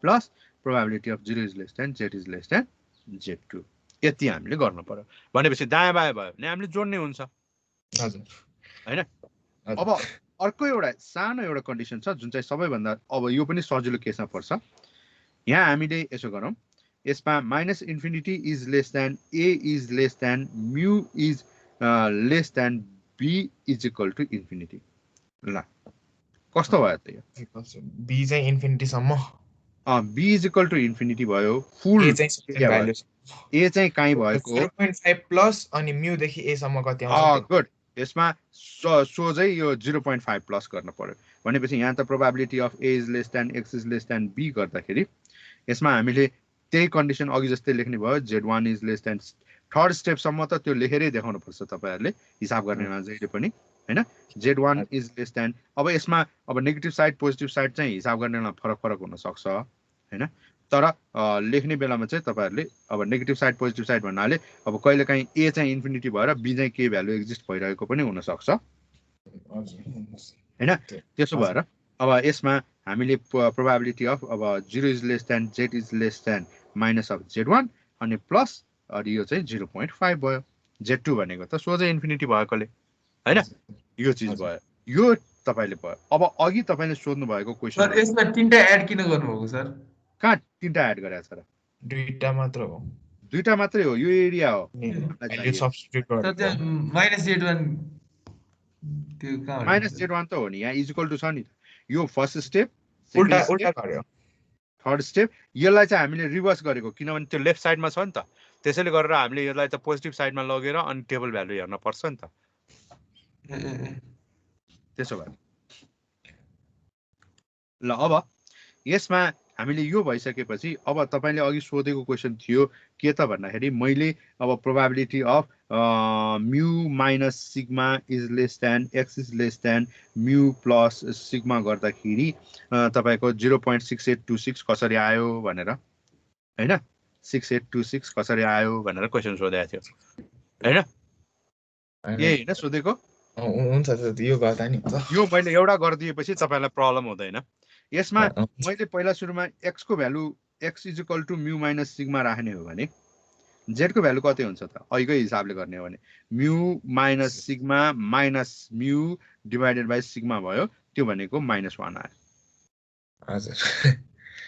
plus probability of 0 is less than Z is less than Z2। यति हामीले गर्नु पर्यो। भनेपछि दायाँ बायाँ भयो भने हामीले जोड्ने हुन्छ हैन। अब अर्को एउटा सानो एउटा कन्डिसन छ जुन चाहिँ सबैभन्दा अब यो पनि सजिलो केसमा पर्छ। यहाँ हामीले यसो गरौँ, यसमा minus infinity is less than A is less than mu is less than B is equal to infinity. ल कस्तो भयो त यो? B चाहिँ इन्फिनिटी सम्म, B is equal to infinity भयो, फुल A चाहिँ भ्यालु A चाहिँ कहीँ भएको 0.5 प्लस अनि म्यू देखि A सम्म कति आउँछ? गुड। यसमा सोझै यो 0.5 प्लस गर्नु पर्यो। भनेपछि यहाँ त probability of A is less then X is less than B गर्दाखेरि यसमा हामीले त्यही कन्डिसन अघि जस्तै लेख्ने भयो, Z1 is less than third स्टेपसम्म त त्यो लेखेरै देखाउनु पर्छ तपाईँहरूले हिसाब गर्नेमा जहिले पनि हैन। Z1 इज लेस देन, अब यसमा अब नेगेटिभ साइड पोजिटिभ साइड चाहिँ हिसाब गर्नेमा फरक फरक हुन सक्छ हैन। तर लेख्ने बेलामा चाहिँ तपाईँहरूले अब नेगेटिभ साइड पोजिटिभ साइड भन्नाले अब कहिलेकाहीँ A चाहिँ इन्फिनिटी भएर B चाहिँ के भ्यालु एक्जिस्ट भइरहेको पनि हुनसक्छ हैन। त्यसो भएर अब यसमा हामीले प्रोबेबिलिटी अफ अब 0 is less than Z is less then minus of Z1 अनि प्लस अनि यो चाहिँ 0.5 भयो। Z2 भनेको त सोझै इन्फिनिटी भएकोले हैन, यो चिज भयो। यो तपाईँले भयो। अब अघि तपाईँले सोध्नु भएको क्वेसन सर यसमा तीनटा एड किन गर्नुभएको सर? कहाँ तीनटा एड गरेको छ र? दुईटा मात्र हो, दुईटा मात्रै हो, यो एरिया हो। भ्यालु सब्स्टिट्युट सर गरेको त्यहाँ माइनस Z1 त्यो कहाँ माइनस Z1 त हो नि, यहाँ इज इक्वल टु छ नि। यो फर्स्ट स्टेप, उल्टा उल्टा गर्यो। Third step. यसलाई चाहिँ हामीले रिभर्स गरेको किनभने त्यो लेफ्ट साइडमा छ नि त, त्यसैले गरेर हामीले यसलाई त पोजिटिभ साइडमा लगेर अनि टेबल भ्यालु हेर्न पर्छ नि त। त्यसो भए ल अब यसमा हामीले यो भइसकेपछि अब तपाईँले अघि सोधेको क्वेसन थियो के त भन्दाखेरि मैले अब probability of mu minus sigma is less then X is less than mu plus sigma गर्दाखेरि तपाईँको 0.6826 कसरी आयो भनेर हैन, 6826 कसरी आयो भनेर क्वेसन सोधेको थियो हैन। यही हैन सोधेको? हुन्छ सर, यो गर्दा नि हुन्छ। यो मैले एउटा गरिदिएपछि तपाईँलाई प्रब्लम हुँदैन। यसमा मैले पहिला सुरुमा X को value X is equal to mu minus sigma राख्ने हो भने Z को भ्यालु कति हुन्छ त? अहिलेकै हिसाबले गर्ने हो भने mu minus sigma minus mu divided by sigma भयो, त्यो भनेको -1 आयो। हजुर।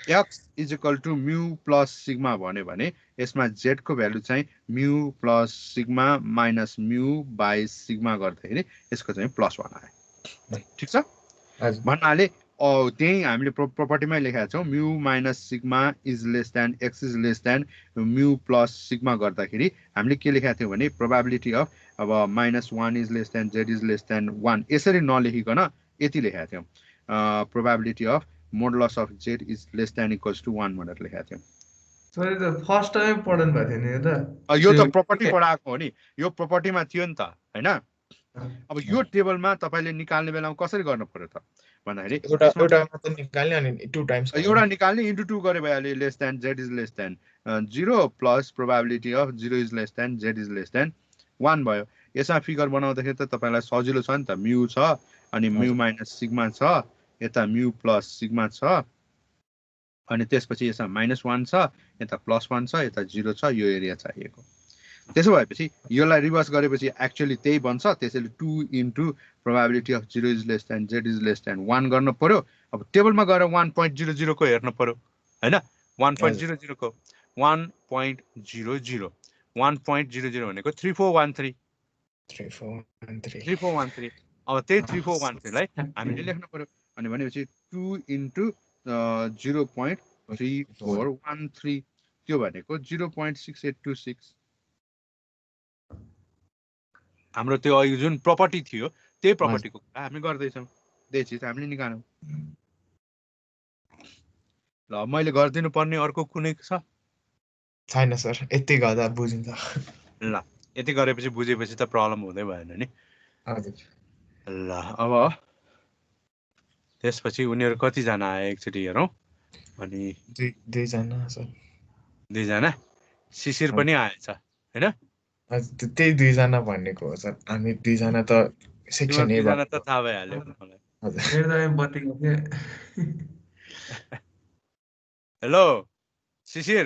X is equal to mu plus sigma भन्यो भने यसमा Z को भ्यालु चाहिँ mu plus sigma minus mu by sigma गर्दाखेरि यसको चाहिँ +1 आयो। ठिक छ भन्नाले त्यही हामीले प्रोपर्टीमै लेखेका छौँ, mu minus sigma is less then X is less than mu plus sigma गर्दाखेरि हामीले के लेखेका थियौँ भने प्रोबेबिलिटी अफ अब -1 is less than Z is less than 1 यसरी नलेखिकन यति लेखेका थियौँ, probability of modulus of Z is less than equals to 1 भनेर लेखेका थियौँ। सर यो त फर्स्ट टाइम पढ्नु भएको थियो नि यो त? यो त प्रोपर्टी पढाएको हो नि, यो प्रोपर्टीमा थियो नि त हैन। अब यो टेबलमा तपाईँले निकाल्ने बेलामा कसरी गर्नु पर्यो त भन्दाखेरि एउटा मात्र निकाल्ने अनि 2 टाइम्स एउटा निकाल्ने इन्टु 2 गरे भइहाल्यो। Lace than Z is less then 0 plus probability of 0 is less than Z is less than 1 भयो। यसमा फिगर बनाउँदाखेरि त तपाईँलाई सजिलो छ नि त, म्यू छ अनि म्यू माइनस सिग्मा छ, यता म्यू प्लस सिग्मा छ अनि त्यसपछि यसमा -1 छ, यता +1 छ, यता 0 छ, यो एरिया चाहिएको। त्यसो भएपछि यसलाई रिभर्स गरेपछि एक्चुअली त्यही बन्छ। त्यसैले 2 into probability of 0 is less than Z is less than 1 गर्नु पर्यो। अब टेबलमा गएर 1.00 को हेर्नु पर्यो हैन। 1.00 को 1.00 1.00 भनेको 3413 3413। अब त्यही 3413 लाई हामीले लेख्नु पर्यो। अनि भनेपछि 2 इन्टु 0.3413 त्यो भनेको 0.6826। हाम्रो त्यो अघि जुन प्रपर्टी थियो त्यही प्रपर्टीको कुरा हामी गर्दैछौँ, त्यही चिज हामीले निकाल्यौँ। ल मैले गरिदिनु पर्ने अर्को कुनै छ? छैन सर, यति गर्दा बुझिन्छ। ल यति गरेपछि बुझेपछि त प्रब्लम हुँदै भएन नि। हजुर। ल अब त्यसपछि उनीहरू कतिजना आए एकचोटि हेरौँ। अनि दुईजना सर। 2 जना शिशिर पनि आएछ हैन? हजुर त्यही 2 जना भनेको हो सर। हामी 2 जना त सेक्सन तिम्रो 2 जना एबाट त थाहा भइहाल्यो मलाई। हजुर। मेरो त बत्ती गयो। हेलो शिशिर,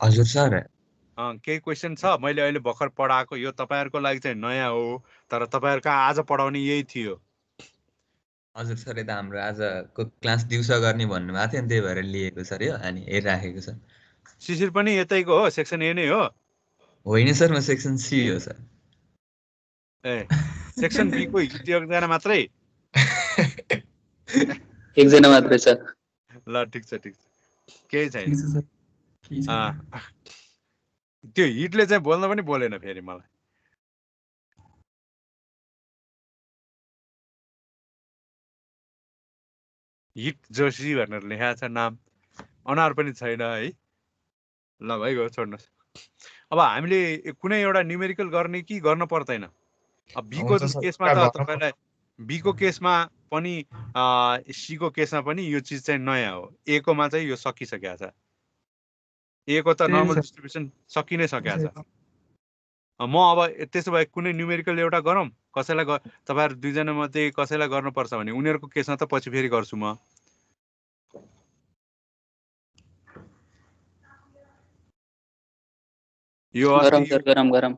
हजुर सर। केही क्वेसन छ? मैले अहिले भर्खर पढाएको यो तपाईँहरूको लागि चाहिँ नयाँ हो, तर तपाईँहरूको आज पढाउने यही थियो। हजुर सर, यता हाम्रो आजको क्लास दिउँसो गर्ने भन्नुभएको थियो नि, त्यही भएर लिएको सर यो, अनि हेरिराखेको सर। शिशिर पनि यतैको हो, सेक्सन ए नै हो? होइन सर, म सेक्सन सी हो सर। ए सेक्सन बी को हिट एकजना मात्रै? एकजना मात्रै छ। ल ठिक छ ठिक छ, केही छैन। ठिक छ सर, केही छैन। त्यो हिटले चाहिँ बोल्न पनि बोलेन फेरि मलाई। हिट जोशी भनेर लेखाएको छ नाम, अनुहार पनि छैन है। ल भइगयो, छोड्नुहोस्। अब हामीले कुनै एउटा न्युमेरिकल गर्ने कि गर्न पर्दैन? अब बीको हुन्छ सर, केसमा त गर्नु तपाईँलाई बीको केसमा पनि सीको केसमा पनि यो चिज चाहिँ नयाँ हो। ए कोमा चाहिँ यो सकिसकेको छ। ए को त त्यही नर्मल छ। डिस्ट्रिब्युसन सकि नै सकेको छ। म अब त्यसो भए कुनै न्युमेरिकल एउटा गरौँ? कसैलाई तपाईँहरू 2 जना मध्ये कसैलाई गर्नुपर्छ भने उनीहरूको केसमा त पछि फेरि गर्छु म। यो गरम सर, गरम गरम।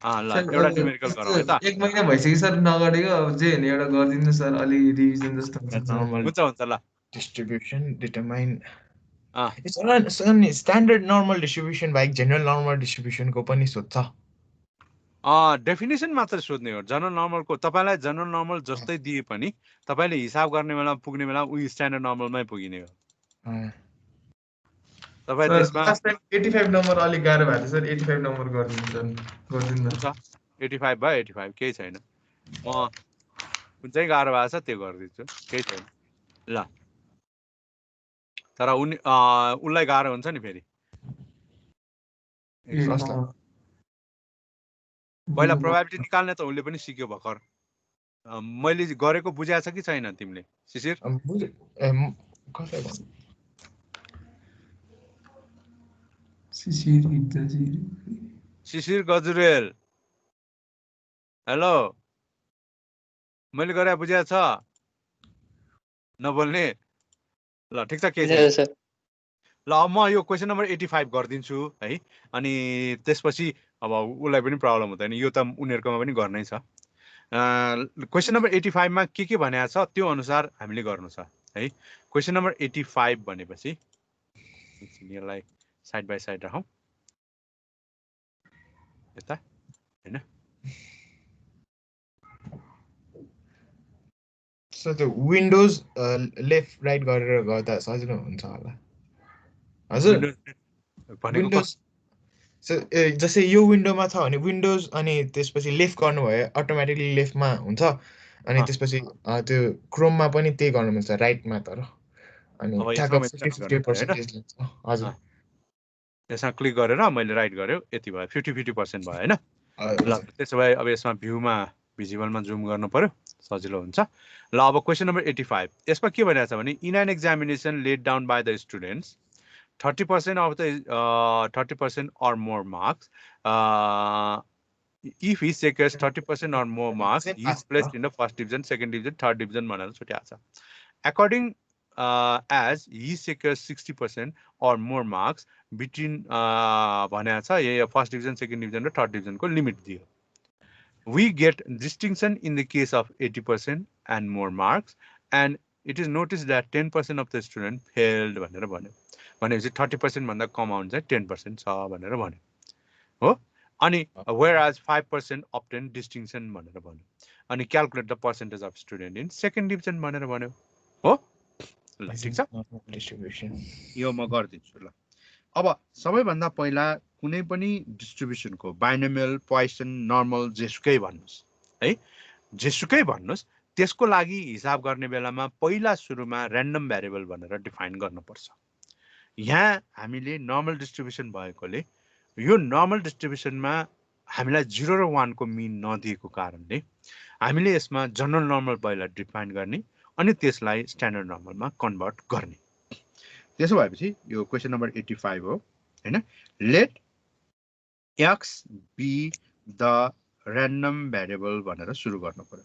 ल सर, एउटा न्युमेरिकल गरौँ है त। 1 महिना भइसक्यो सर नगरेको। अब जे हुने एउटा गरिदिनु सर, अलि रिभिजन जस्तो हुन्छ सर। नर्मल हुन्छ हुन्छ ल। डिस्ट्रिब्युसन डिटरमाइन अँ स्ट्यान्डर्ड नर्मल डिस्ट्रिब्युसन बाहेक जेनरल नर्मल डिस्ट्रिब्युसनको पनि सोध्छ। डेफिनेसन मात्र सोध्ने हो। जनरल नर्मलको तपाईँलाई जनरल नर्मल जस्तै दिए पनि तपाईँले हिसाब गर्ने बेला पुग्ने बेला उही स्ट्यान्डर्ड नर्मलमै पुगिने हो। तपाईँ सर त्यसमा लास्ट टाइम 85 नम्बर अलिक गाह्रो भएको थियो सर, 85 नम्बर गरिदिनु सर, गरिदिनु न। हुन्छ 85 भयो 85, केही छैन। म कुन चाहिँ गाह्रो भएको छ त्यो गरिदिन्छु, केही छैन। ल तर उसलाई गाह्रो हुन्छ नि फेरि। पहिला प्रोबेबिलिटी निकाल्ने त उसले पनि सिक्यो भर्खर। मैले गरेको बुझाएको छ कि छैन तिमीले शिशिर? शिशिर गजुरेल, हेलो, मैले गरे बुझाएको छ? नबोल्ने? ल ठिक छ, केही छैन। ल म यो क्वेसन नम्बर 85 गरिदिन्छु है। अनि त्यसपछि अब उसलाई पनि प्रब्लम हुँदैन, यो त उनीहरूकोमा पनि गर्नै छ। क्वेसन नम्बर 85 मा के भनेको छ त्यो अनुसार हामीले गर्नु छ है। क्वेसन नम्बर 85 भनेपछि यसलाई साइड बाई साइड राखौँ यता हैन। सो त्यो विन्डोज लेफ्ट राइट गरेर गर्दा सजिलो हुन्छ होला। हजुर भनेको विन्डोज जस्तै यो विन्डोमा छ भने विन्डोज अनि त्यसपछि लेफ्ट गर्नुभयो अटोमेटिकली लेफ्टमा हुन्छ। अनि त्यसपछि त्यो क्रोममा पनि त्यही गर्नु मिल्छ राइटमा तर। अनि ठ्याक्क 50% लाग्छ। हजुर यसमा क्लिक गरेर मैले राइट गर्यो, यति भयो, 50-50% भयो हैन। ल त्यसो भए अब यसमा भ्यूमा भिजिबलमा जुम गर्नु पर्यो, सजिलो हुन्छ। ल अब क्वेसन नम्बर 85 यसमा के भनेको छ भने in an examination laid down by the students 30% of the 30% or more marks. If he secures 30% or more marks, he is placed in the first division, second division, third division. According as he secures 60% or more marks between first division, second division, third division ko limit diyo. We get distinction in the case of 80% and more marks, and it is noticed that 10% of the student failed. भनेपछि 30% भन्दा कम आउनु चाहिँ 10% छ भनेर भन्यो हो। अनि whereas 5% obtain distinction भनेर भन्यो। अनि calculate the percentage of student in second division भनेर भन्यो हो। ल ठीक छ, डिस्ट्रिब्युसन यो म गर्दिन्छु। ल अब सबैभन्दा पहिला कुनै पनि डिस्ट्रिब्युसनको बाइनोमियल, पोइसन, नर्मल जेसुकै भन्नुस् है, जेसुकै भन्नुस्, त्यसको लागि हिसाब गर्ने बेलामा पहिला सुरुमा र्यान्डम भेरिएबल भनेर डिफाइन गर्नुपर्छ। यहाँ हामीले नर्मल डिस्ट्रिब्युसन भएकोले यो नर्मल डिस्ट्रिब्युसनमा हामीलाई 0 र 1 को मिन नदिएको कारणले हामीले यसमा जनरल नर्मल बाइलाई डिफाइन गर्ने अनि त्यसलाई स्ट्यान्डर्ड नर्मलमा कन्भर्ट गर्ने। त्यसो भएपछि यो क्वेसन नम्बर 85 हो हैन। Let x be the random variable भनेर सुरु गर्नु पर्यो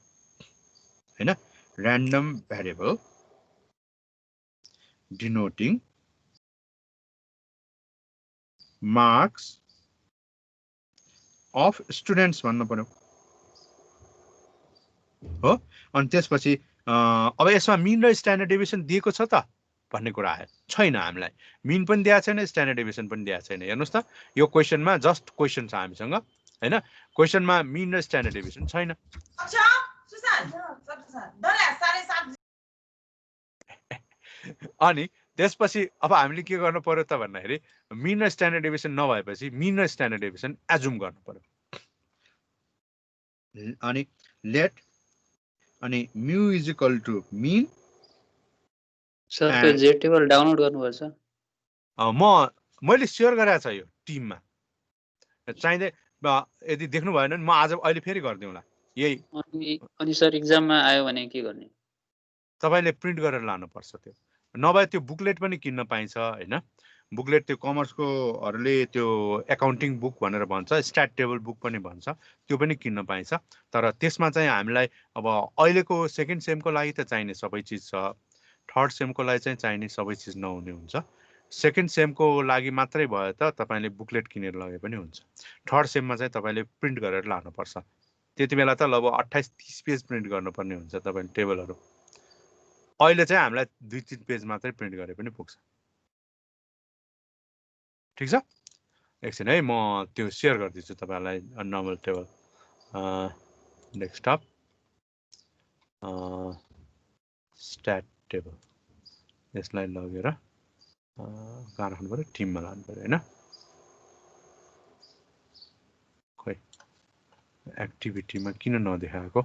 हैन। Random variable denoting marks of students भन्नु पर्यो हो। अनि त्यसपछि अब यसमा मिन र स्ट्यान्डर्ड डेभिएसन दिएको छ त भन्ने कुरा आयो छैन। हामीलाई मिन पनि दिएको छैन, स्ट्यान्डर्ड डेभिएसन पनि दिएको छैन। हेर्नुहोस् त यो क्वेसनमा जस्ट क्वेसन छ हामीसँग हैन। क्वेसनमा मिन र स्ट्यान्डर्ड डेभिएसन छैन। अनि त्यसपछि अब हामीले के गर्नु पर्यो त भन्दाखेरि मिन र स्ट्यान्डर्ड डेभिएसन नभएपछि मिन र स्ट्यान्डर्ड डेभिएसन एजुम गर्नु पर्यो। अनि लेट अनि mu is equal to mean. Sir त्यो जेड टेबल डाउनलोड गर्नुपर्छ। मैले सेयर गरेको छ यो टिममा, चाहिँदै यदि देख्नु भएन भने म आज अहिले फेरि गरिदिउँला यही। अनि सर एक्जाममा आयो भने के गर्ने? तपाईले प्रिन्ट गरेर लानुपर्छ त्यो, नभए त्यो बुकलेट पनि किन्न पाइन्छ हैन। बुकलेट त्यो कमर्सकोहरूले त्यो एकाउन्टिङ बुक भनेर भन्छ, स्ट्याट टेबल बुक पनि भन्छ, त्यो पनि किन्न पाइन्छ। तर त्यसमा चाहिँ हामीलाई अब अहिलेको सेकेन्ड सेमको लागि त चाहिने सबै चिज छ, थर्ड सेमको लागि चाहिँ चाहिने सबै चिज नहुने हुन्छ। सेकेन्ड सेमको लागि मात्रै भयो त तपाईले बुकलेट किनेर लगे पनि हुन्छ। थर्ड सेममा चाहिँ तपाईले प्रिन्ट गरेर लानुपर्छ। त्यति बेला त लगभग 28-30 पेज प्रिन्ट गर्नुपर्ने हुन्छ तपाईले टेबलहरू। अहिले चाहिँ हामीलाई 2-3 पेज मात्रै प्रिन्ट गरे पनि पुग्छ। ठिक छ, एकछिन है म त्यो सेयर गरिदिन्छु तपाईलाई normal table desktop stat table. यसलाई लगेर कहाँ राख्नु पर्यो? टिममा लानु पर्यो हैन। खोइ एक्टिभिटीमा किन नदेखाएको?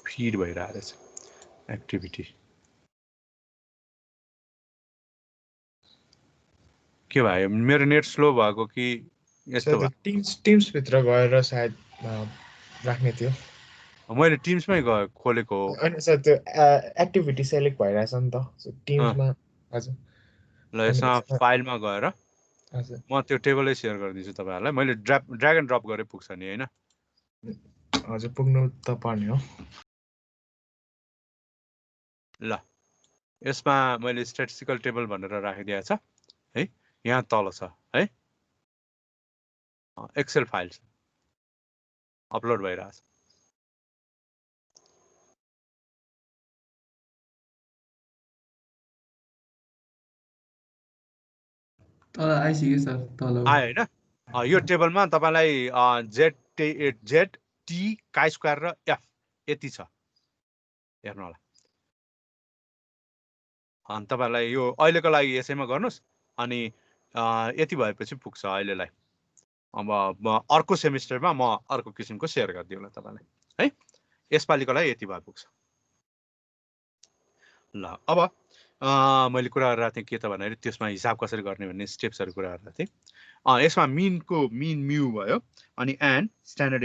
फिड भइरहेको रहेछ एक्टिभिटी। के भयो? मेरो नेट स्लो भएको कि यस्तो भयो? टिम्स भित्र गएर सायद राख्ने थियो। मैले टिम्समै गयो खोलेको हो। अनि सर त्यो एक्टिभिटी सेलेक्ट भइरहेछ नि त टिम्समा। हजुर ल यसमा फाइलमा गएर हजुर म त्यो टेबलै सेयर गरिदिन्छु तपाईहरुलाई। मैले ड्र्याग एन्ड ड्रप गरे पुग्छ नि हैन? हजुर पुग्नु त पर्ने हो। ल यसमा मैले स्ट्याटिस्टिकल टेबल भनेर राखिदिएको छ है। यहाँ तल छ है, एक्सेल फाइल छ, अपलोड भइरहेछ। तल आइसक्यो सर, तल आयो हैन? यो टेबलमा तपाईलाई जेड टी काई स्क्वायर र एफ यति छ, हेर्नु होला। अनि तपाईलाई यो अहिलेको लागि यसैमा गर्नुस्। अनि यति भएपछि पुग्छ अहिलेलाई। अब अर्को सेमिस्टरमा म अर्को किसिमको सेयर गरिदिउँला तपाईलाई है। यसपालिको लागि यति भए पुग्छ। ल अब मैले कुरा गरिरहेको थिएँ के त भन्दाखेरि त्यसमा हिसाब कसरी गर्ने भन्ने स्टेप्सहरू कुरा गरिरहेको थिएँ। यसमा मिनको मिन म्यू भयो अनि एन्ड स्ट्यान्डर्ड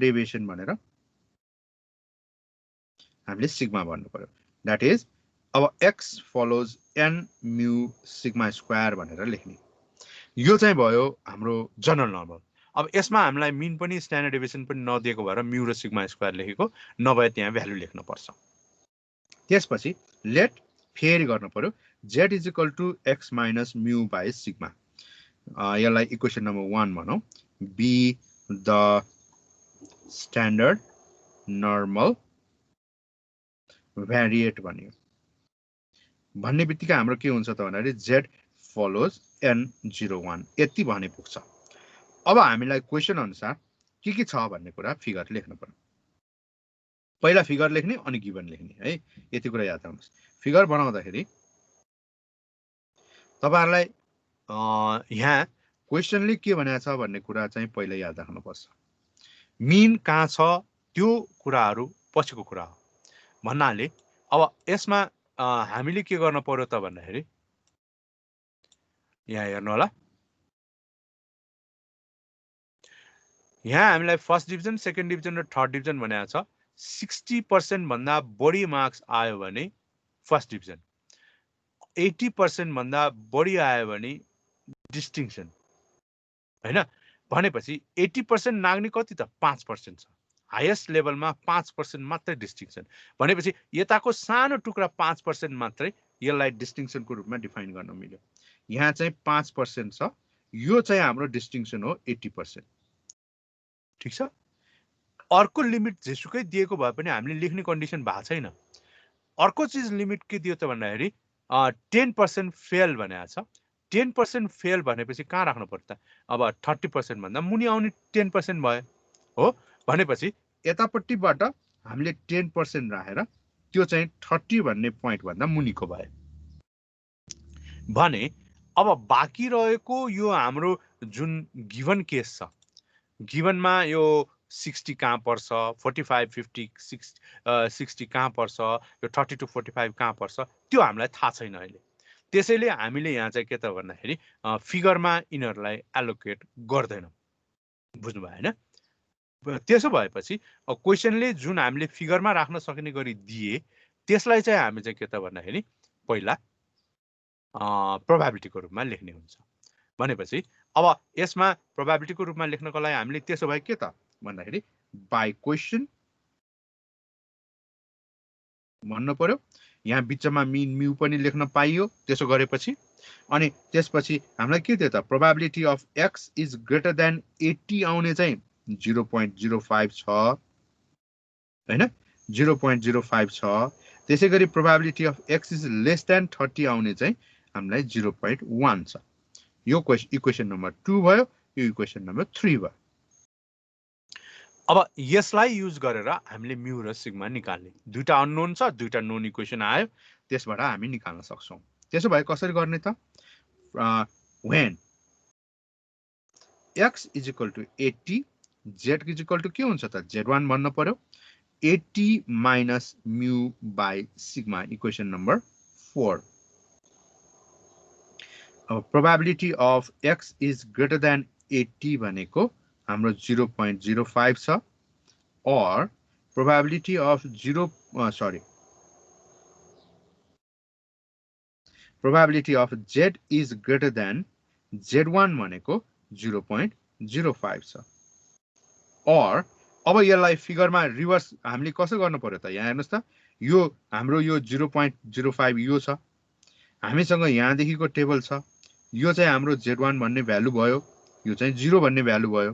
डेभिएसन भनेर हामीले सिग्मा भन्नु पर्यो। द्याट इज अब X follows N mu sigma square भनेर लेख्ने। यो चाहिँ भयो हाम्रो जनरल नर्मल। अब यसमा हामीलाई मिन पनि स्ट्यान्डर्ड डेभिएसन पनि नदिएको भएर म्यू र सिग्मा स्क्वायर लेखेको, नभए त्यहाँ भ्यालु लेख्न पर्छ। त्यसपछि लेट फेरि गर्नु पर्यो Z is equal to X minus mu by sigma. यसलाई इक्वेसन नम्बर 1 भनौँ। Be the standard normal variate भन्यो। भन्ने बित्तिकै हाम्रो के हुन्छ त भन्दाखेरि जेड फलोज n01 यति भने पुग्छ। अब हामीलाई क्वेसन अनुसार के छ भन्ने कुरा फिगर लेख्नु पर्यो। पहिला फिगर लेख्ने अनि गिभन लेख्ने है, यति कुरा याद राख्नुस्। फिगर बनाउँदाखेरि तपाईहरुलाई यहाँ क्वेसनले के भनेको छ भन्ने कुरा चाहिँ पहिला याद राख्नुपर्छ। मिन कहाँ छ त्यो कुराहरू पछिको कुरा हो भन्नाले अब यसमा हामीले के गर्न पर्यो त भन्दाखेरि यहाँ हेर्नु होला यहाँ हामीलाई फर्स्ट डिभिजन सेकेन्ड डिभिजन र थर्ड डिभिजन भनेको छ 60% भन्दा बढी मार्क्स आयो भने फर्स्ट डिभिजन 80% भन्दा बढी आयो भने डिस्टिंक्सन हैन भनेपछि 80% नाग्ने कति त 5% छ हाईएस्ट लेभलमा 5% मात्रै डिस्टिंक्सन भनेपछि यताको सानो टुक्रा 5% मात्रै यसलाई डिस्टिंक्सनको रूपमा डिफाइन गर्न मिल्यो यहाँ चाहिँ 5% छ यो चाहिँ हाम्रो डिस्टिंक्सन हो 80% ठीक छ अर्को लिमिट जेसुकै दिएको भए पनि हामीले लेख्ने कन्डिसन भएको छैन अर्को चीज लिमिट के दियो त भन्दाखेरि 10% फेल भनेको छ 10% फेल भनेपछि कहाँ राख्नु पर्छ त अब 30% भन्दा मुनि आउने 10% भयो हो भनेपछि यतापट्टिबाट हामीले 10% राखेर त्यो चाहिँ 30 भन्ने पोइन्ट भन्दा मुनिको भयो भने अब बाँकी रहेको यो हाम्रो जुन गिवन केस छ गिवनमा यो 60 कहाँ पर्छ 45 50 60 कहाँ पर्छ यो 30 to 45 कहाँ पर्छ त्यो हामीलाई थाहा छैन अहिले त्यसैले हामीले यहाँ चाहिँ के त भन्दाखेरि फिगरमा यिनहरुलाई एलोकेट गर्दैनौं बुझ्नु भयो हैन त्यसो भएपछि क्वेशनले जुन हामीले फिगरमा राख्न सक्ने गरी दिए त्यसलाई चाहिँ हामी चाहिँ के त भन्दाखेरि पहिला प्रोबेबिलिटीको रूपमा लेख्ने हुन्छ भनेपछि अब यसमा प्रोबेबिलिटीको रूपमा लेख्नको लागि हामीले त्यसो भए के त भन्दाखेरि बाइ क्वेशन भन्नु पर्यो यहाँ बिचमा मिन म्यु पनि लेख्न पाइयो त्यसो गरेपछि अनि त्यसपछि हामीलाई के दियो त probability of x is greater than 80 आउने चाहिँ 0.05 छ हैन 0.05 छ त्यसैगरी probability of x is less then 30 आउने चाहिँ हामीलाई 0.1 छ यो इक्वेसन नम्बर 2 भयो यो इक्वेसन नम्बर 3 भयो अब यसलाई युज गरेर हामीले म्यु र सिग्मा निकाल्ने दुईटा अननोन छ दुईटा नोन इक्वेसन आयो त्यसबाट हामी निकाल्न सक्छौं त्यसो भए कसरी गर्ने त when x is equal to 80 z is equal to के हुन्छ त z1 भन्न पर्यो 80 minus mu by sigma equation number 4 probability of x is greater than 80 भनेको हाम्रो 0.05 छ or probability of probability of z is greater than z1 भनेको 0.05 छ or अब यसलाई फिगरमा रिभर्स हामीले कसो गर्नु पर्यो त यहाँ हेर्नुस् त यो हाम्रो यो 0.05 यो छ हामीसँग यहाँ देखिको टेबल छ यो चाहिँ हाम्रो z1 भन्ने भ्यालु भयो यो चाहिँ 0 भन्ने भ्यालु भयो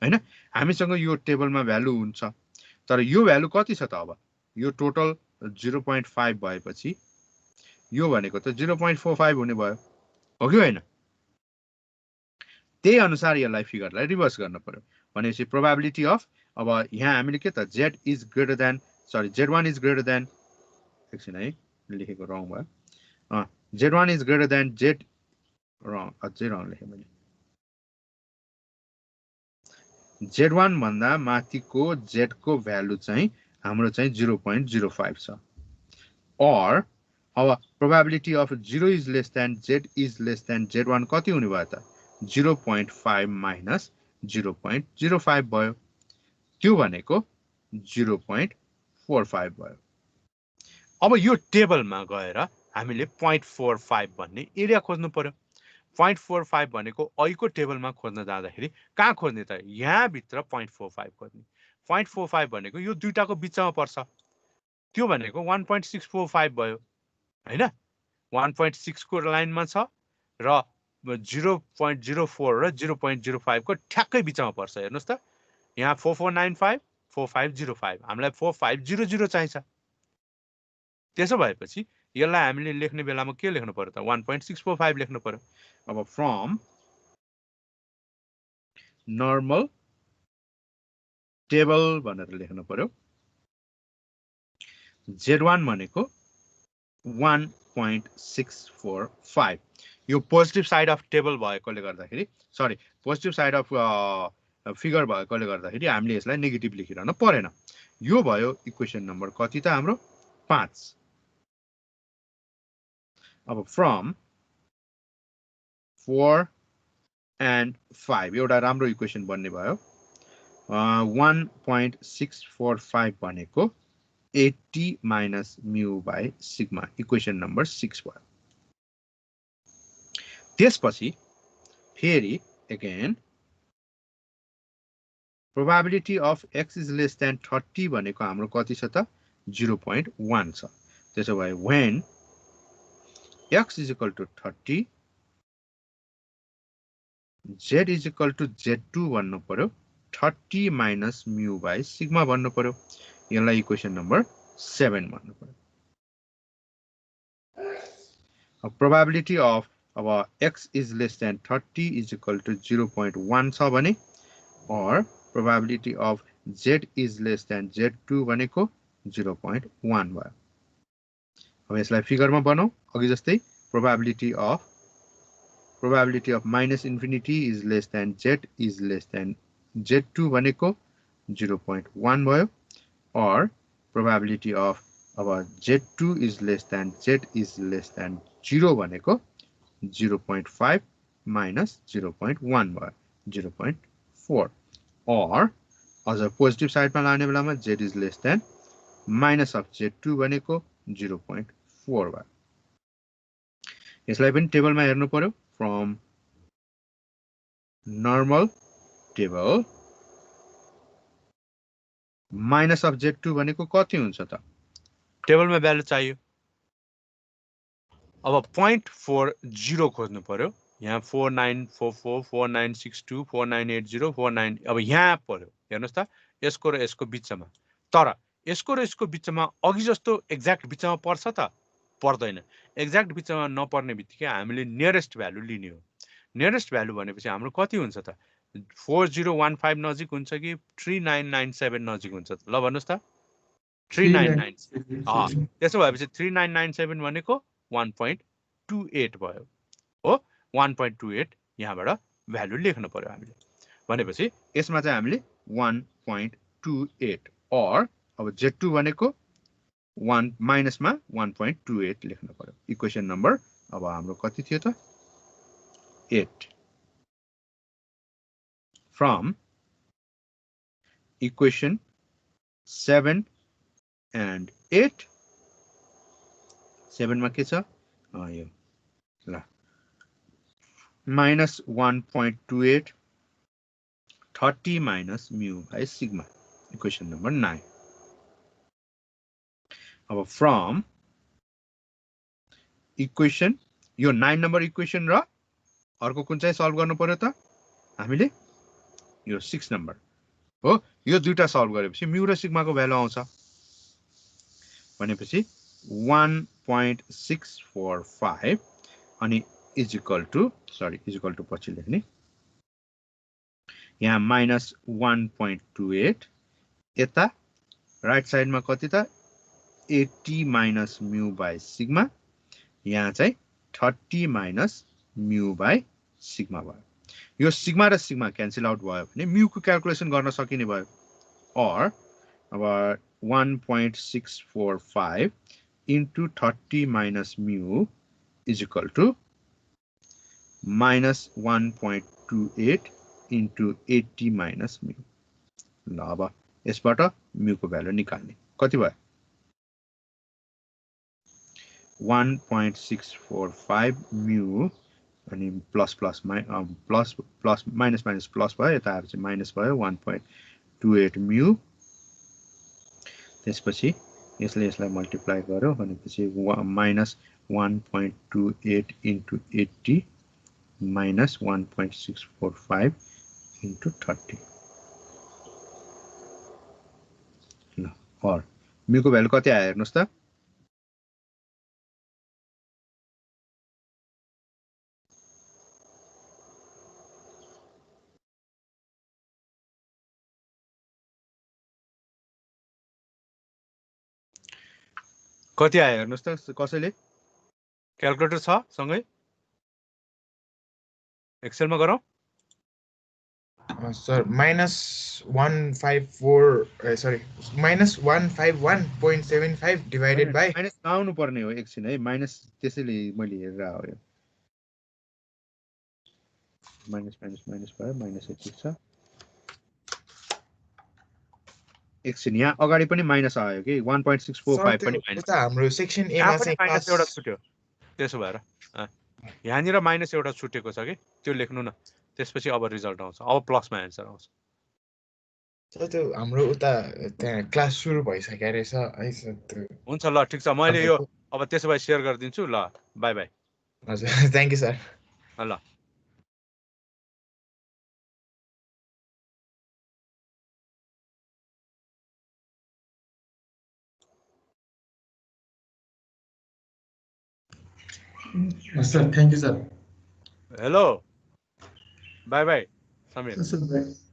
हैन हामीसँग यो टेबलमा भ्यालु हुन्छ तर यो भ्यालु कति छ त अब यो टोटल 0.5 भएपछि यो भनेको त 0.45 हुने भयो हो कि हैन त्यही अनुसार यसलाई फिगरलाई रिभर्स गर्न पर्यो भनेपछि प्रोबेबिलिटी अफ अब यहाँ हामीले के त z is greater than z1 is greater than एकछिन है लेखेको रङ भयो z1 is greater than z रङ अझै रङ लेखे मैले z1 भन्दा माथिको z को भ्यालु चाहिँ हाम्रो चाहिँ 0.05 छ or अब probability of 0 is less than z is less then z1 कति हुने भयो त 0.5 माइनस 0.05 भयो त्यो भनेको 0.45 भयो अब यो टेबलमा गएर हामीले 0.45 भन्ने एरिया खोज्नु पर्यो 0.45 भनेको अहिलेको टेबलमा खोज्न जाँदाखेरि कहाँ खोज्ने त यहाँ भित्र 0.45 खोज्ने 0.45 भनेको यो दुईटाको बिचमा पर्छ त्यो भनेको 1.645 भयो हैन 1.6 को लाइनमा छ र 0.04 र 0.05 को ठ्याक्कै बिचमा पर्छ हेर्नुस् त यहाँ 4495 4505 हामीलाई 4500 चाहिन्छ त्यसो भएपछि यसलाई हामीले लेख्ने बेलामा के लेख्नु पर्यो त 1.645 लेख्नु पर्यो अब फ्रम नर्मल टेबल भनेर लेख्नु पर्यो z1 भनेको 1.645 यो पोजिटिभ साइड अफ टेबल भएकोले गर्दाखेरि पोजिटिभ साइड अफ फिगर भएकोले गर्दाखेरि हामीले यसलाई नेगेटिभ लेखिरहन परेन। यो भयो इक्वेसन नम्बर कति त हाम्रो 5। अब फ्रम 4 and 5 एउटा राम्रो इक्वेसन बन्ने भयो। 1.645 भनेको 80 minus mu by sigma equation number 6 भयो। त्यसपछि फेरि again probability of x is less then 30 भनेको हाम्रो कति छ त 0.1 छ। त्यसो भए when x is equal to 30 z is equal to z2 भन्नु पर्यो 30 माइनस म्यू बाई सिग्मा भन्नु पर्यो। यसलाई इक्वेसन नम्बर 7 भन्नु पर्यो। प्रोबेबिलिटी अफ अब x is less than 30 is equal to 0.1 छ भने or probability of z is less than z2 भनेको 0.1 भयो। अब यसलाई फिगरमा बनाऊ अघि जस्तै probability of minus infinity is less than z is less than z2 भनेको 0.1 भयो or probability of अब z2 is less than z is less than 0 भनेको 0.5 minus 0.1 भयो 0.4 or अझ पोजिटिभ साइडमा लाने बेलामा z is less than minus of z2 भनेको 0.4 भयो। यसलाई पनि टेबलमा हेर्नु पर्यो। From normal table minus of z2 भनेको कति हुन्छ त टेबलमा भ्यालु चाहियो। अब 0.40 खोज्नु पर्यो। यहाँ 4944 4962 4980 49 अब यहाँ पर्यो। हेर्नुस् त यसको र यसको बिचमा। तर यसको र यसको बिचमा अघि जस्तो एक्ज्याक्ट बिचमा पर्छ त पर्दैन। एक्ज्याक्ट बिचमा नपर्ने बित्तिकै हामीले नियरेस्ट भ्यालु लिने हो। नियरेस्ट भ्यालु भनेपछि हाम्रो कति हुन्छ त 4015 नजिक हुन्छ कि 3997 नजिक हुन्छ त ल भन्नुस् त 3997। त्यसो भएपछि 3997 भनेको 1.28 भयो हो। 1.28 यहाँबाट भ्यालु लेख्नु पर्यो हामीले। भनेपछि यसमा चाहिँ हामीले 1.28 और अब z2 भनेको 1 माइनसमा 1.28 लेख्नु पर्यो। इक्वेसन नम्बर अब हाम्रो कति थियो त 8। फ्रम इक्वेसन 7 and 8 7 मा के छ यो ल minus 1.28 30 minus mu by sigma equation number 9। अब from equation यो 9 नम्बर इक्वेसन र अर्को कुन चाहिँ सल्भ गर्नु पर्यो त हामीले यो 6 नम्बर हो। यो दुईटा सल्भ गरेपछि म्यू र सिग्माको भ्यालु आउँछ भनेपछि 1.645 अनि इज इक्वल टु पछि लेख्ने यहाँ माइनस 1.28 यता राइट साइडमा कति त 80 माइनस म्यू बाई सिग्मा यहाँ चाहिँ 30 माइनस म्यू बाई सिग्मा भयो। यो सिग्मा र सिग्मा क्यान्सल आउट भयो भने म्यू को क्याल्कुलेसन गर्न सकिने भयो। और अब 1.645 into 30 minus mu is equal to minus 1.28 into 80 minus mu। ल अब यसबाट म्यू को भ्यालु निकाल्ने कति भयो 1.645 म्यू अनि plus plus minus minus plus भयो यता आएर चाहिँ माइनस भयो 1.28 म्यू। त्यसपछि यसले यसलाई मल्टिप्लाई गर्यो भनेपछि माइनस 1.28 into 80 माइनस 1.645 into 30 ल और म्यू को भ्यालु कति आयो हेर्नुस् त कति आयो हेर्नुस् त कसैले क्याल्कुलेटर छ सँगै एक्सेलमा गरौँ sir -154 sorry -151.75 divided by minus नआउनु पर्ने हो एकछिन है माइनस त्यसैले मैले हेरेर आयो यो माइनस माइनस माइनस भयो माइनस यति छ एकछिन यहाँ अगाडि पनि माइनस आयो कि 1.645 पनि माइनस उता हाम्रो सेक्सन ए यहाँ मा पनि चाहिँ माइनस क्लास एउटा छुट्यो त्यसो भएर यहाँनिर माइनस एउटा छुटेको छ कि त्यो लेख्नु न त्यसपछि अब रिजल्ट आउँछ अब प्लसमा एन्सर आउँछ सर त्यो हाम्रो उता त्यहाँ क्लास सुरु भइसक्यो रहेछ है सर त्यो हुन्छ ल ठिक छ मैले यो अब त्यसो भए सेयर गरिदिन्छु ल बाई बाई हजुर थ्याङ्क यू सर ल sir thank you sir hello by by Samir sir